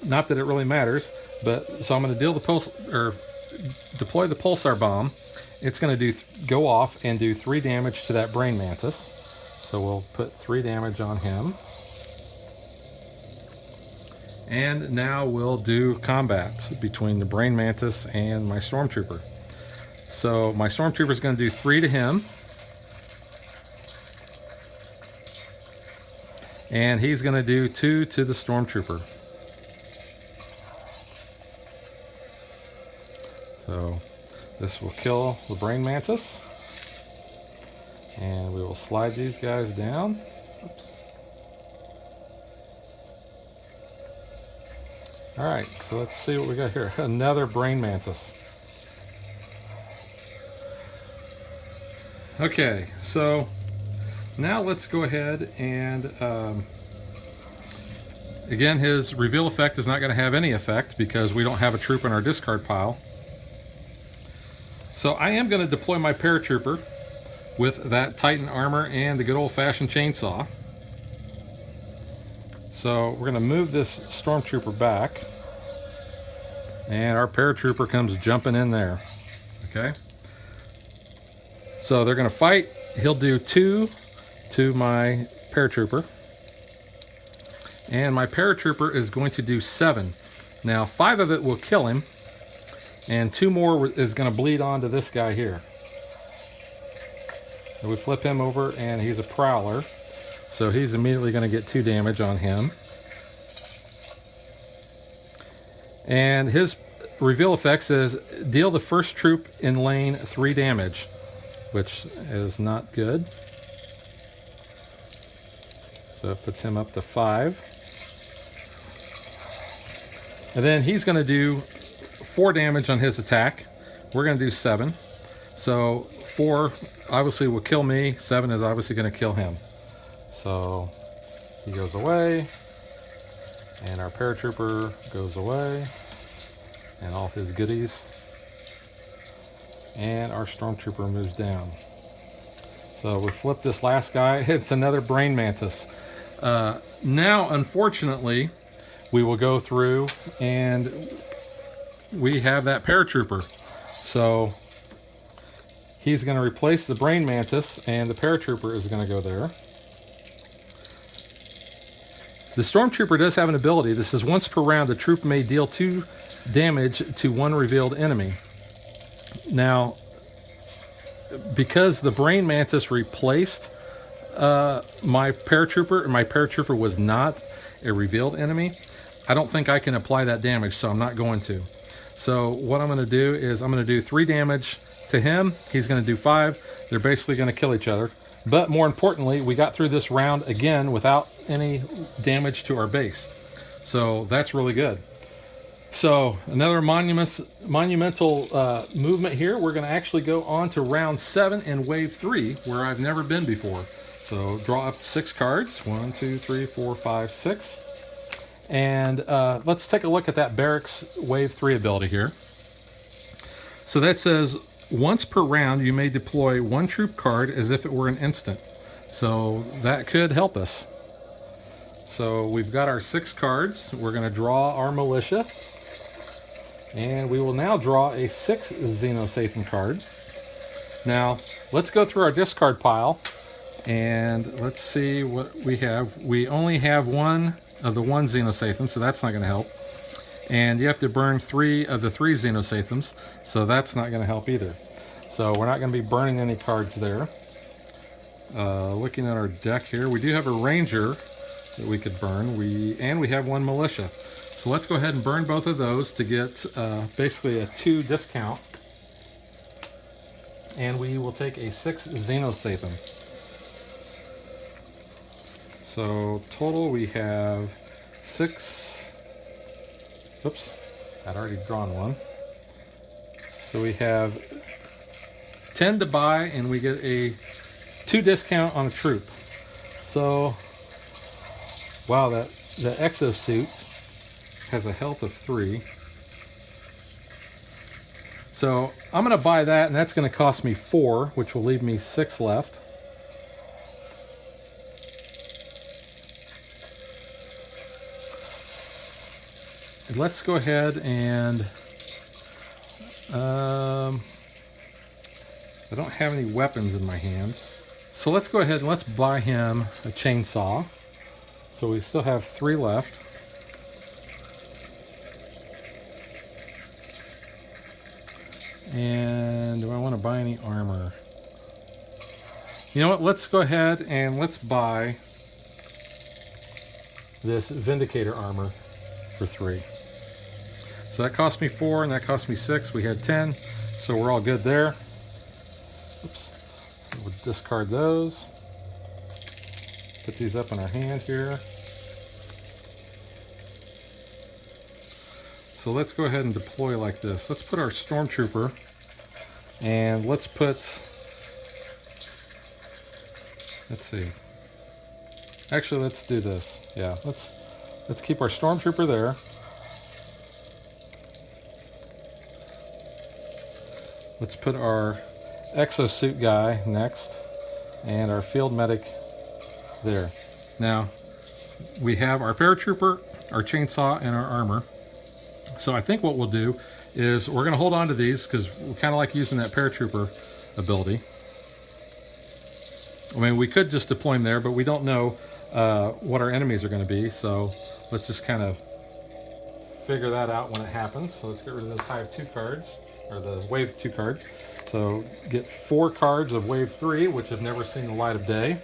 not that it really matters, but so I'm going to deal the deploy the pulsar bomb. It's going to go off and do 3 damage to that brain mantis. So we'll put 3 damage on him. And now we'll do combat between the brain mantis and my stormtrooper. So my stormtrooper is going to do 3 to him. And he's going to do 2 to the stormtrooper. So this will kill the brain mantis. And we will slide these guys down. Oops. Alright, so let's see what we got here. Another brain mantis. Okay, so now let's go ahead and again, his reveal effect is not going to have any effect because we don't have a troop in our discard pile. So I am going to deploy my paratrooper with that Titan armor and the good old-fashioned chainsaw. So we're going to move this stormtrooper back, and our paratrooper comes jumping in there. Okay, so they're going to fight. He'll do 2 to my paratrooper, and my paratrooper is going to do 7. Now 5 of it will kill him, and 2 more is going to bleed onto this guy here. So we flip him over, and he's a prowler, so he's immediately going to get 2 damage on him. And his reveal effect says deal the first troop in lane 3 damage, which is not good. So it puts him up to 5. And then he's going to do 4 damage on his attack. We're going to do 7. So 4 obviously will kill me. 7 is obviously going to kill him. So he goes away. And our paratrooper goes away. And all his goodies. And our stormtrooper moves down. So we flip this last guy. It's another brain mantis. Now, unfortunately, we will go through and we have that paratrooper. So he's going to replace the brain mantis, and the paratrooper is going to go there. The stormtrooper does have an ability. This is once per round, the troop may deal 2 damage to 1 revealed enemy. Now, because the brain mantis replaced my paratrooper was not a revealed enemy, I don't think I can apply that damage, so I'm not going to. So what I'm going to do is I'm going to do 3 damage to him. He's going to do 5. They're basically going to kill each other. But more importantly, we got through this round again without any damage to our base. So that's really good. So another monumental movement here. We're going to actually go on to round 7 in wave 3, where I've never been before. So draw up 6 cards. 1, 2, 3, 4, 5, 6. And let's take a look at that Barracks wave 3 ability here. So that says, once per round, you may deploy 1 troop card as if it were an instant. So that could help us. So we've got our 6 cards. We're going to draw our militia. And we will now draw a 6 Xenoshyft card. Now, let's go through our discard pile. And let's see what we have. We only have 1 of the 1 Xenoshyft, so that's not going to help. And you have to burn 3 of the 3 Xenoshyphms, so that's not going to help either. So we're not going to be burning any cards there. Looking at our deck here, we do have a Ranger that we could burn. We have 1 Militia. So let's go ahead and burn both of those to get basically a 2 discount. And we will take a 6 Xenoshyphm. So total we have 6. Oops, I'd already drawn 1. So we have 10 to buy, and we get a 2 discount on a troop. So, wow, the exosuit has a health of 3. So I'm going to buy that, and that's going to cost me 4, which will leave me 6 left. And let's go ahead and I don't have any weapons in my hand. So let's go ahead and let's buy him a chainsaw. So we still have 3 left. And do I want to buy any armor? You know what? Let's go ahead and let's buy this Vindicator armor for 3. So that cost me 4 and that cost me 6. We had 10, so we're all good there. Oops. We'll discard those. Put these up in our hand here. So let's go ahead and deploy like this. Let's put our Stormtrooper, and let's put, let's see. Actually, let's do this. Yeah, let's keep our Stormtrooper there. Let's put our exosuit guy next, and our field medic there. Now, we have our paratrooper, our chainsaw, and our armor. So I think what we'll do is we're going to hold on to these because we kind of like using that paratrooper ability. I mean, we could just deploy them there, but we don't know what our enemies are going to be. So let's just kind of figure that out when it happens. So let's get rid of those Hive 2 cards, or the Wave 2 cards. So get 4 cards of Wave 3, which have never seen the light of day.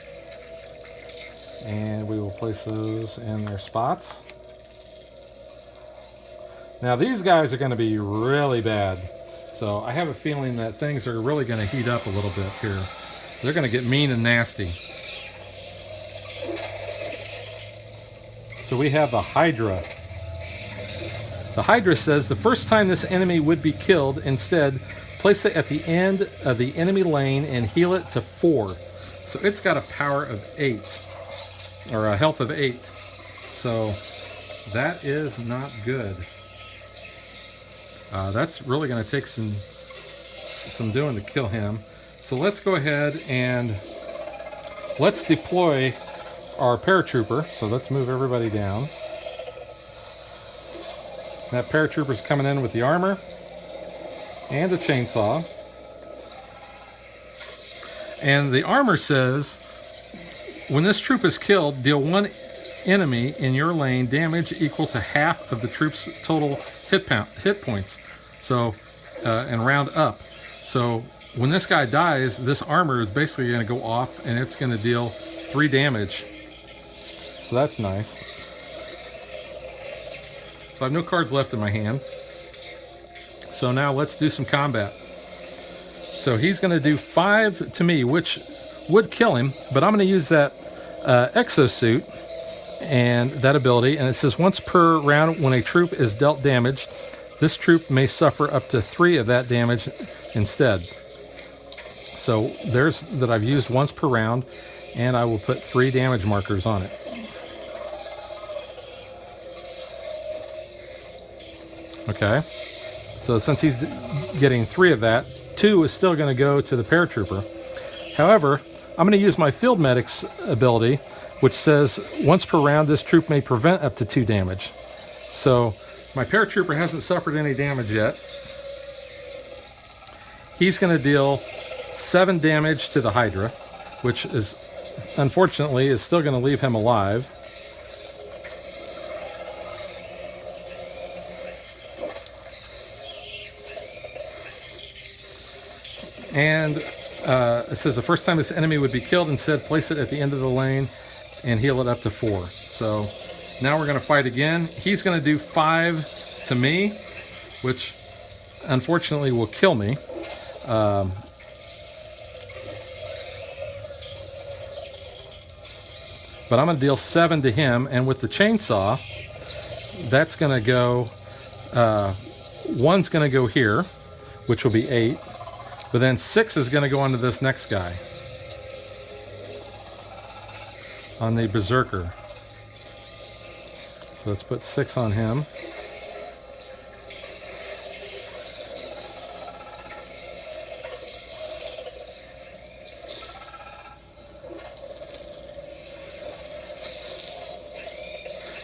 And we will place those in their spots. Now these guys are going to be really bad. So I have a feeling that things are really going to heat up a little bit here. They're going to get mean and nasty. So we have the Hydra. The Hydra says the first time this enemy would be killed, instead place it at the end of the enemy lane and heal it to 4. So it's got a power of 8, or a health of 8. So that is not good. That's really going to take some doing to kill him. So let's go ahead and let's deploy our paratrooper. So let's move everybody down. That paratrooper's coming in with the armor and a chainsaw. And the armor says, when this troop is killed, deal 1 enemy in your lane damage equal to half of the troop's total hit points. So, and round up. So when this guy dies, this armor is basically going to go off and it's going to deal 3 damage. So that's nice. So I have no cards left in my hand. So now let's do some combat. So he's going to do 5 to me, which would kill him, but I'm going to use that exosuit and that ability. And it says once per round when a troop is dealt damage, this troop may suffer up to 3 of that damage instead. So there's that I've used once per round, and I will put 3 damage markers on it. Okay, so since he's getting 3 of that, 2 is still going to go to the paratrooper. However, I'm going to use my field medic's ability, which says once per round this troop may prevent up to 2 damage. So my paratrooper hasn't suffered any damage yet. He's going to deal 7 damage to the Hydra, which is unfortunately is still going to leave him alive. And it says the first time this enemy would be killed, instead place it at the end of the lane and heal it up to 4. So now we're going to fight again. He's going to do 5 to me, which unfortunately will kill me. But I'm going to deal 7 to him, and with the chainsaw, that's going to go, 1's going to go here, which will be 8. But then 6 is going to go onto this next guy, on the Berserker. So let's put 6 on him.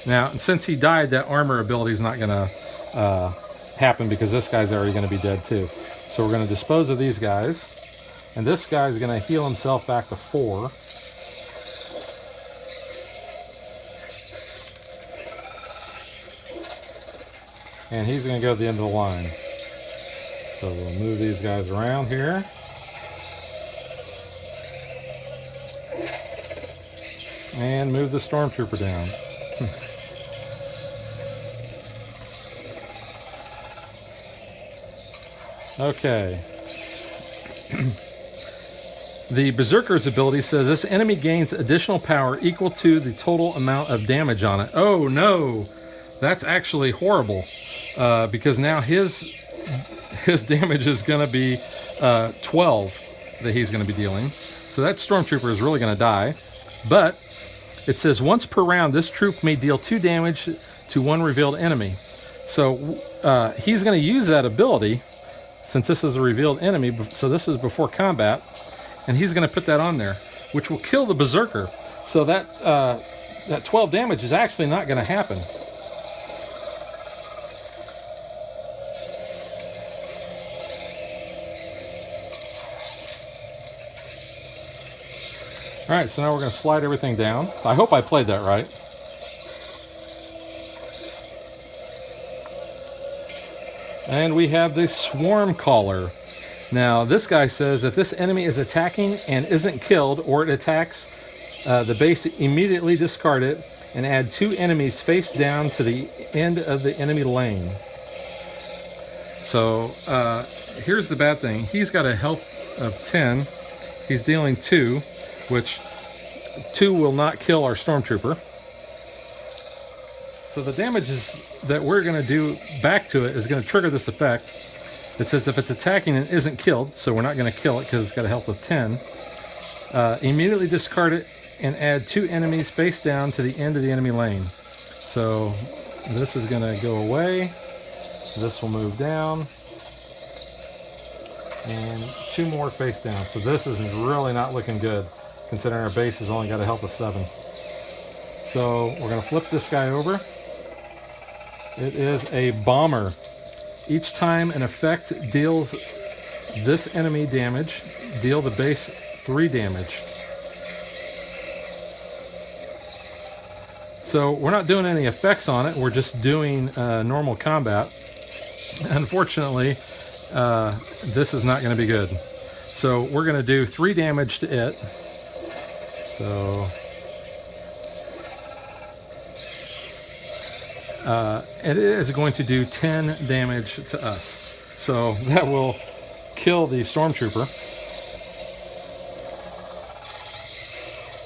Now, since he died, that armor ability is not going to happen because this guy's already going to be dead too. So we're going to dispose of these guys. And this guy's going to heal himself back to 4. And he's going to go to the end of the line. So we'll move these guys around here. And move the stormtrooper down. Okay. The Berserker's ability says this enemy gains additional power equal to the total amount of damage on it. Oh no! That's actually horrible. Because now his damage is going to be 12 that he's going to be dealing. So that stormtrooper is really going to die. But it says once per round, this troop may deal 2 damage to one revealed enemy. So he's going to use that ability since this is a revealed enemy. So this is before combat, and he's going to put that on there, which will kill the Berserker. So that that 12 damage is actually not going to happen. All right, so now we're going to slide everything down. I hope I played that right. And we have the Swarm Caller. Now, this guy says if this enemy is attacking and isn't killed, or it attacks the base, immediately discard it and add 2 enemies face down to the end of the enemy lane. So, here's the bad thing. He's got a health of 10. He's dealing 2. Which 2 will not kill our stormtrooper. So the damages that we're going to do back to it is going to trigger this effect. It says if it's attacking and isn't killed, so we're not going to kill it because it's got a health of 10, immediately discard it and add 2 enemies face down to the end of the enemy lane. So this is going to go away. This will move down. And 2 more face down. So this is really not looking good, considering our base has only got a health of 7. So we're going to flip this guy over. It is a bomber. Each time an effect deals this enemy damage, deal the base 3 damage. So we're not doing any effects on it, we're just doing normal combat. Unfortunately, this is not going to be good. So we're going to do 3 damage to it. So it is going to do 10 damage to us. So that will kill the stormtrooper.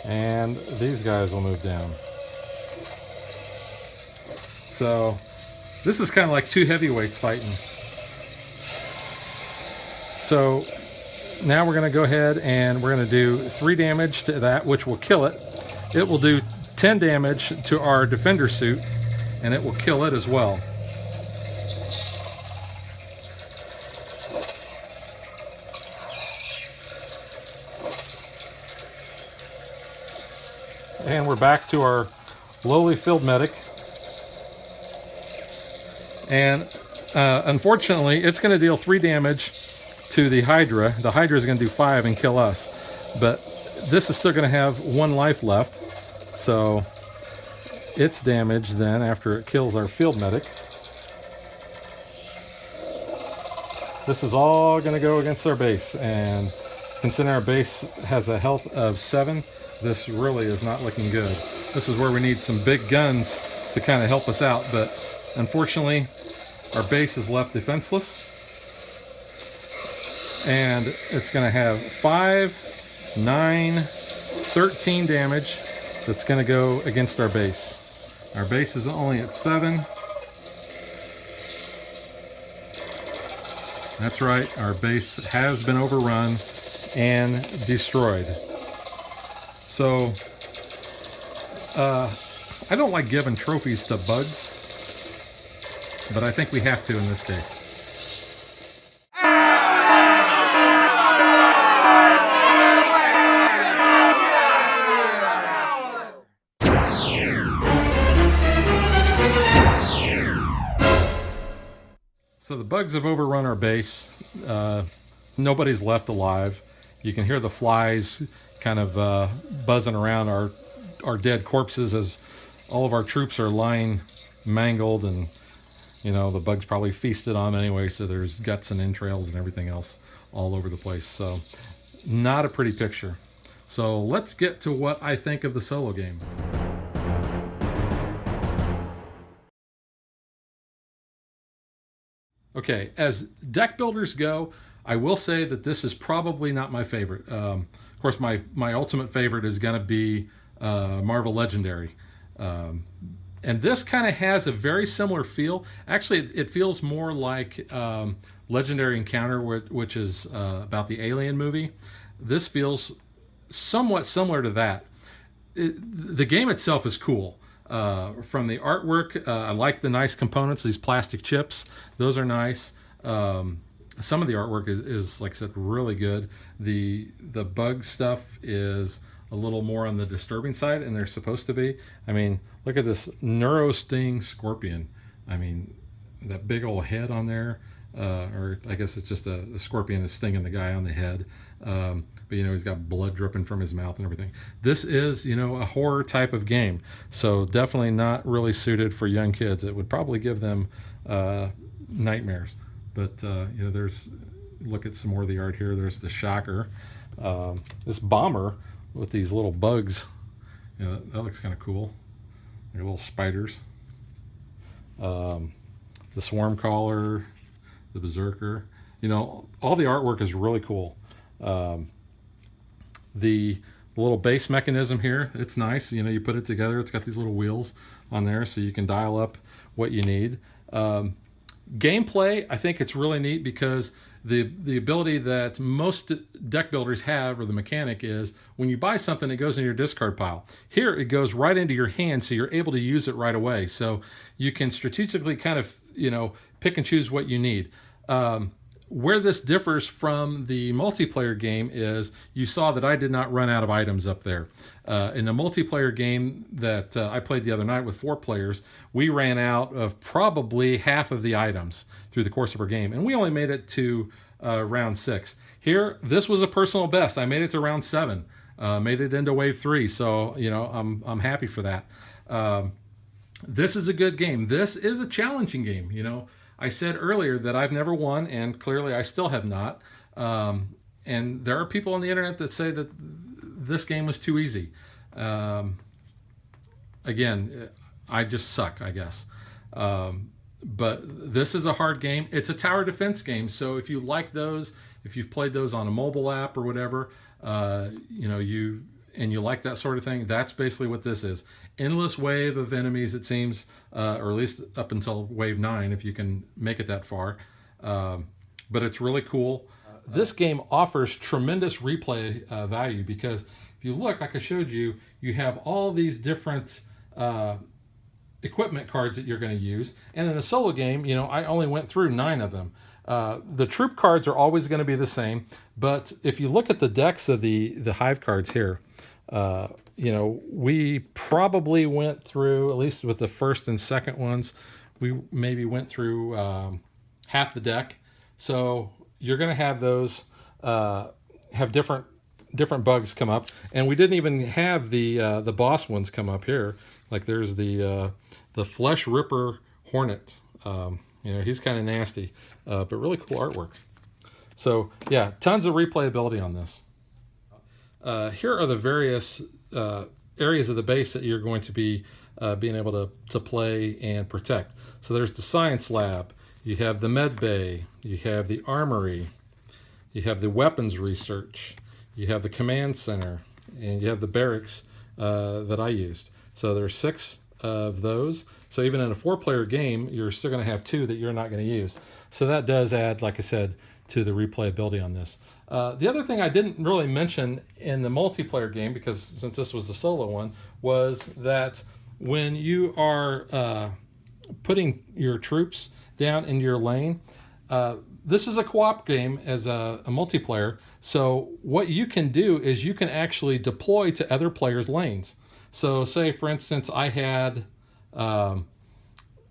And these guys will move down. So this is kind of like 2 heavyweights fighting. So now we're going to go ahead and we're going to do 3 damage to that, which will kill it. It will do 10 damage to our defender suit, and it will kill it as well. And we're back to our lowly field medic. And unfortunately, it's going to deal 3 damage to the Hydra. The Hydra is going to do 5 and kill us. But this is still going to have 1 life left. So its damage then, after it kills our field medic, this is all going to go against our base. And considering our base has a health of 7, this really is not looking good. This is where we need some big guns to kind of help us out. But unfortunately, our base is left defenseless. And it's going to have 5, 9, 13 damage that's going to go against our base. Our base is only at 7. That's right, our base has been overrun and destroyed. So, I don't like giving trophies to bugs, but I think we have to in this case. So the bugs have overrun our base. Nobody's left alive. You can hear the flies kind of buzzing around our dead corpses as all of our troops are lying mangled, and you know the bugs probably feasted on them anyway, so there's guts and entrails and everything else all over the place. So not a pretty picture. So let's get to what I think of the solo game. Okay, as deck builders go, I will say that this is probably not my favorite. Of course, my ultimate favorite is going to be Marvel Legendary. And this kind of has a very similar feel. Actually, it feels more like Legendary Encounter, which is about the Alien movie. This feels somewhat similar to that. The game itself is cool. From the artwork, I like the nice components, these plastic chips. Those are nice. Some of the artwork is, like I said, really good. The bug stuff is a little more on the disturbing side, and they're supposed to be. I mean, look at this neurosting scorpion. I mean, that big old head on there, or I guess it's just a scorpion is stinging the guy on the head. But you know, he's got blood dripping from his mouth and everything. This is, you know, a horror type of game, so definitely not really suited for young kids. It would probably give them nightmares. But you know, look at some more of the art here. There's the shocker, this bomber with these little bugs. You know, that looks kind of cool. They're little spiders. The swarm caller, the berserker. You know, all the artwork is really cool. The little base mechanism here, it's nice. You know, you put it together, it's got these little wheels on there so you can dial up what you need. Gameplay, I think it's really neat because the ability that most deck builders have, or the mechanic, is when you buy something, it goes in your discard pile. Here, it goes right into your hand, so you're able to use it right away. So you can strategically kind of, you know, pick and choose what you need. Where this differs from the multiplayer game is you saw that I did not run out of items up there. In the multiplayer game that I played the other night with 4 players, we ran out of probably half of the items through the course of our game, and we only made it to round 6. Here, this was a personal best. I made it to round 7, made it into wave 3, so you know, I'm happy for that. This is a good game. This is a challenging game, you know. I said earlier that I've never won, and clearly I still have not. And there are people on the internet that say that this game was too easy. Again, I just suck, I guess. But this is a hard game. It's a tower defense game, so if you like those, if you've played those on a mobile app or whatever, you know, you like that sort of thing, that's basically what this is. Endless wave of enemies, it seems, or at least up until wave 9, if you can make it that far. But it's really cool. This game offers tremendous replay value because if you look, like I showed you, you have all these different equipment cards that you're going to use. And in a solo game, you know, I only went through 9 of them. The troop cards are always going to be the same, but if you look at the decks of the Hive cards here, you know, we probably went through, at least with the first and second ones, we maybe went through half the deck. So you're going to have those have different bugs come up, and we didn't even have the boss ones come up here. Like there's the Flesh Ripper Hornet. You know, he's kind of nasty, but really cool artwork. So yeah, tons of replayability on this. Here are the various areas of the base that you're going to be being able to play and protect. So there's the science lab, you have the med bay, you have the armory, you have the weapons research, you have the command center, and you have the barracks that I used. So there's 6 of those. So even in a 4-player game, you're still going to have 2 that you're not going to use. So that does add, like I said, to the replayability on this. The other thing I didn't really mention in the multiplayer game, because since this was the solo one, was that when you are putting your troops down in your lane, this is a co-op game as a multiplayer. So what you can do is you can actually deploy to other players' lanes. So say, for instance, I had,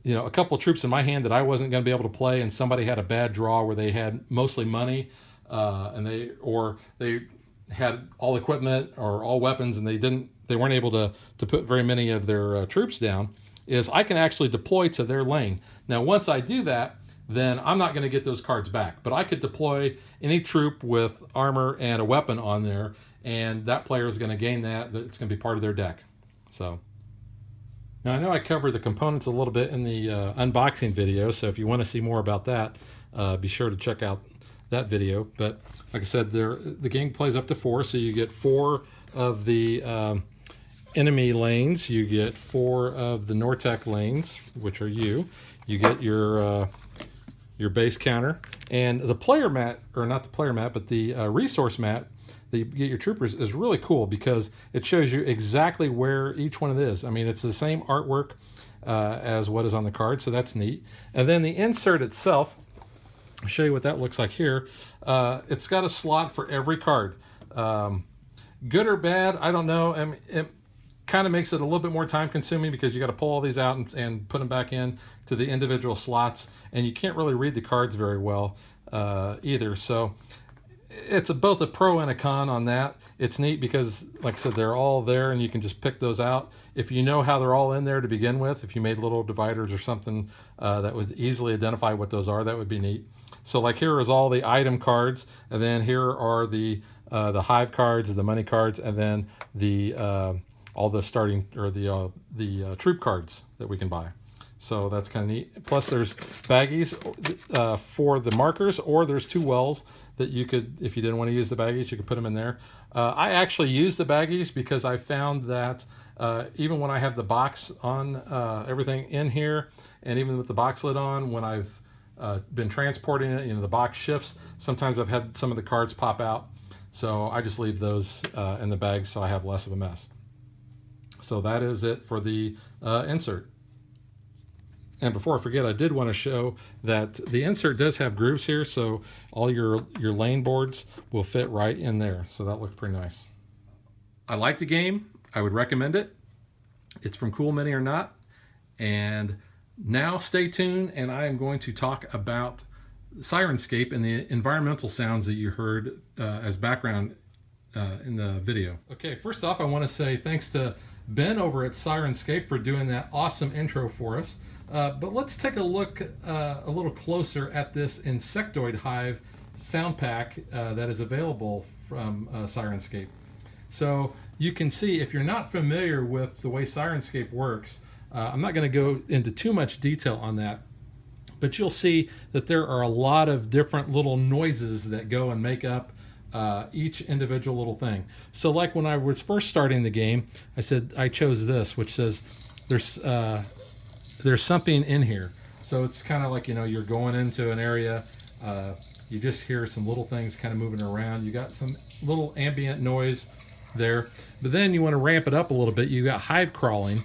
you know, a couple of troops in my hand that I wasn't going to be able to play, and somebody had a bad draw where they had mostly money, and they had all equipment or all weapons, and they weren't able to put very many of their troops down, is I can actually deploy to their lane. Now, once I do that, then I'm not going to get those cards back, but I could deploy any troop with armor and a weapon on there, and that player is going to gain that. It's going to be part of their deck. So now I know I covered the components a little bit in the unboxing video, so if you want to see more about that, be sure to check out that video. But like I said, the game plays up to 4, so you get 4 of the enemy lanes, you get 4 of the NorTec lanes, which are you get your base counter, and the player mat, or not the player mat, but the resource mat that you get your troopers is really cool because it shows you exactly where each one of it is. I mean, it's the same artwork as what is on the card, so that's neat. And then the insert itself, I'll show you what that looks like here. It's got a slot for every card. Good or bad, I don't know. I mean, it kind of makes it a little bit more time consuming because you got to pull all these out and put them back in to the individual slots, and you can't really read the cards very well either. So it's both a pro and a con on that. It's neat because, like I said, they're all there and you can just pick those out. If you know how they're all in there to begin with, if you made little dividers or something that would easily identify what those are, that would be neat. So like here is all the item cards, and then here are the Hive cards, the money cards, and then the all the starting, or the troop cards that we can buy. So that's kind of neat. Plus there's baggies for the markers, or there's 2 wells that you could, if you didn't want to use the baggies, you could put them in there. I actually use the baggies because I found that even when I have the box on, everything in here, and even with the box lid on, when I've been transporting it, you know, the box shifts. Sometimes I've had some of the cards pop out. So I just leave those in the bag so I have less of a mess. So that is it for the insert. And before I forget, I did want to show that the insert does have grooves here, so all your lane boards will fit right in there. So that looks pretty nice. I like the game. I would recommend it. It's from Cool Mini or not. And now stay tuned, and I am going to talk about Sirenscape and the environmental sounds that you heard as background in the video. Okay, first off, I want to say thanks to Ben over at Sirenscape for doing that awesome intro for us. But let's take a look a little closer at this insectoid hive sound pack that is available from Sirenscape. So you can see, if you're not familiar with the way Sirenscape works, I'm not going to go into too much detail on that, but you'll see that there are a lot of different little noises that go and make up each individual little thing. So like when I was first starting the game, I chose this, which says there's something in here. So it's kind of like, you know, you're going into an area, you just hear some little things kind of moving around. You got some little ambient noise there, but then you want to ramp it up a little bit. You got hive crawling,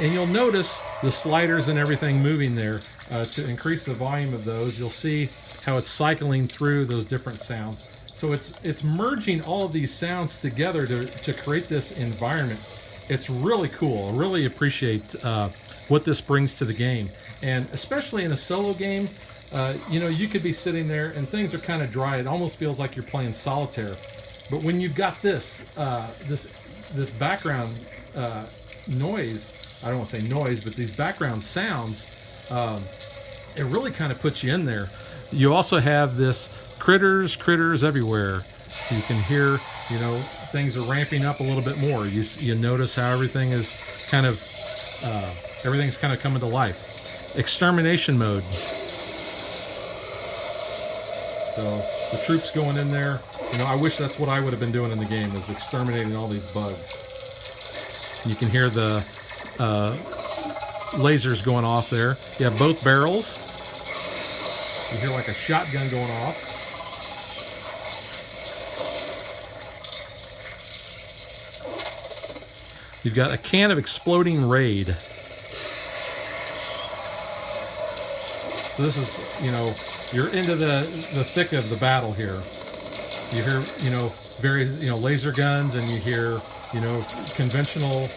and you'll notice the sliders and everything moving there to increase the volume of those. You'll see how it's cycling through those different sounds. So it's merging all of these sounds together to create this environment. It's really cool. I really appreciate what this brings to the game, and especially in a solo game. You know, you could be sitting there and things are kind of dry. It almost feels like you're playing solitaire. But when you've got this this background noise, I don't want to say noise, but these background sounds, it really kind of puts you in there. You also have this critters everywhere. You can hear, you know, things are ramping up a little bit more. You notice how everything is kind of everything's kind of coming to life. Extermination mode. So the troops going in there, you know, I wish that's what I would have been doing in the game, is exterminating all these bugs. You can hear the lasers going off there. You have both barrels. You hear like a shotgun going off. You've got a can of exploding raid. So this is, you know, you're into the thick of the battle here. You hear, you know, laser guns, and you hear, you know, conventional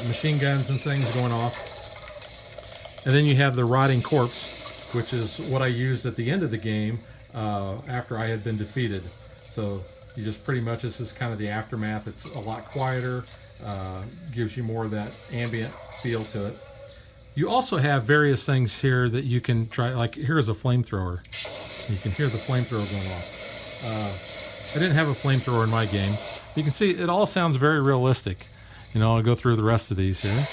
machine guns and things going off. And then you have the rotting corpse, which is what I used at the end of the game after I had been defeated. So you just pretty much, this is kind of the aftermath. It's a lot quieter, gives you more of that ambient feel to it. You also have various things here that you can try, like here's a flamethrower. You can hear the flamethrower going off. I didn't have a flamethrower in my game. You can see it all sounds very realistic. You know, I'll go through the rest of these here.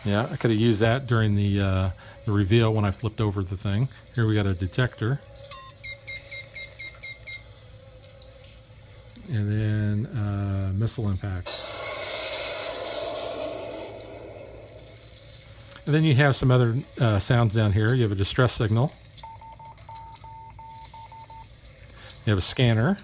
Yeah, I could have used that during the reveal when I flipped over the thing. Here we got a detector. And then missile impact. And then you have some other sounds down here. You have a distress signal. You have a scanner.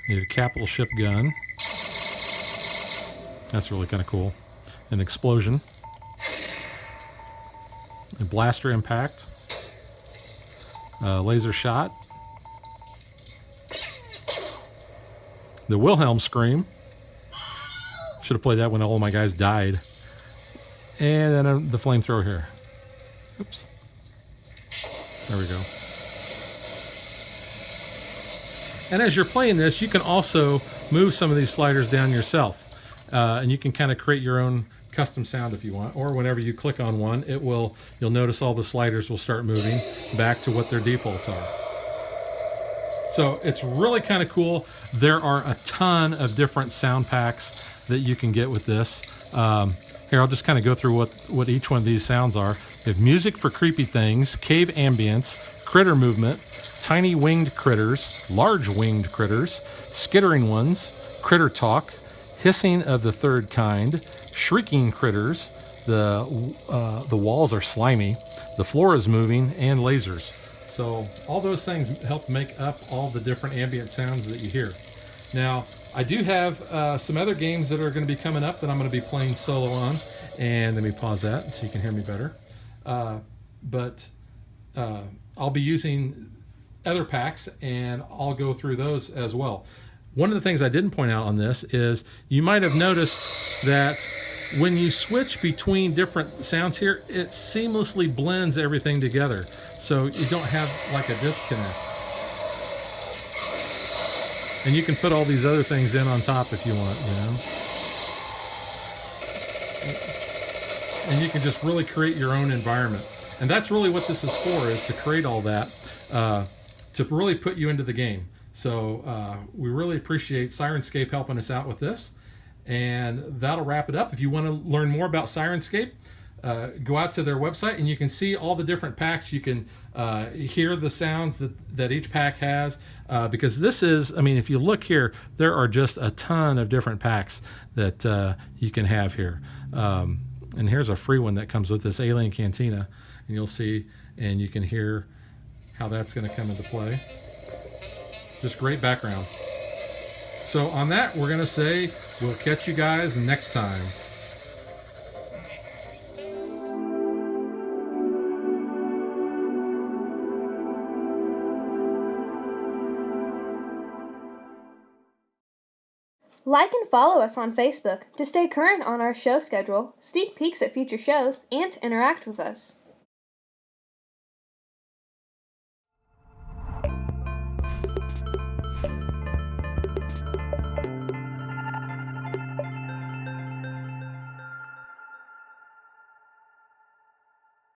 You have a capital ship gun. That's really kind of cool. An explosion. A blaster impact. Laser shot. The Wilhelm scream. Should have played that when all of my guys died. And then the flamethrower here. Oops. There we go. And as you're playing this, you can also move some of these sliders down yourself. And you can kind of create your own custom sound if you want. Or whenever you click on one, you'll notice all the sliders will start moving back to what their defaults are. So it's really kind of cool. There are a ton of different sound packs that you can get with this. Here, I'll just kind of go through what each one of these sounds are. You have music for creepy things, cave ambience, critter movement, tiny winged critters, large winged critters, skittering ones, critter talk, hissing of the third kind, shrieking critters, the walls are slimy, the floor is moving, and lasers. So all those things help make up all the different ambient sounds that you hear. Now, I do have some other games that are going to be coming up that I'm going to be playing solo on. And let me pause that so you can hear me better. But I'll be using other packs, and I'll go through those as well. One of the things I didn't point out on this is you might have noticed that when you switch between different sounds here, it seamlessly blends everything together. So you don't have like a disconnect. And you can put all these other things in on top if you want, you know. And you can just really create your own environment. And that's really what this is for, is to create all that, to really put you into the game. So we really appreciate Sirenscape helping us out with this. And that'll wrap it up. If you want to learn more about Sirenscape, go out to their website and you can see all the different packs. You can hear the sounds that each pack has, because this is, I mean, if you look here, there are just a ton of different packs that you can have here. And here's a free one that comes with this Alien Cantina, and you'll see, and you can hear how that's going to come into play. Just great background. So on that, we're going to say we'll catch you guys next time. Like and follow us on Facebook to stay current on our show schedule, sneak peeks at future shows, and to interact with us.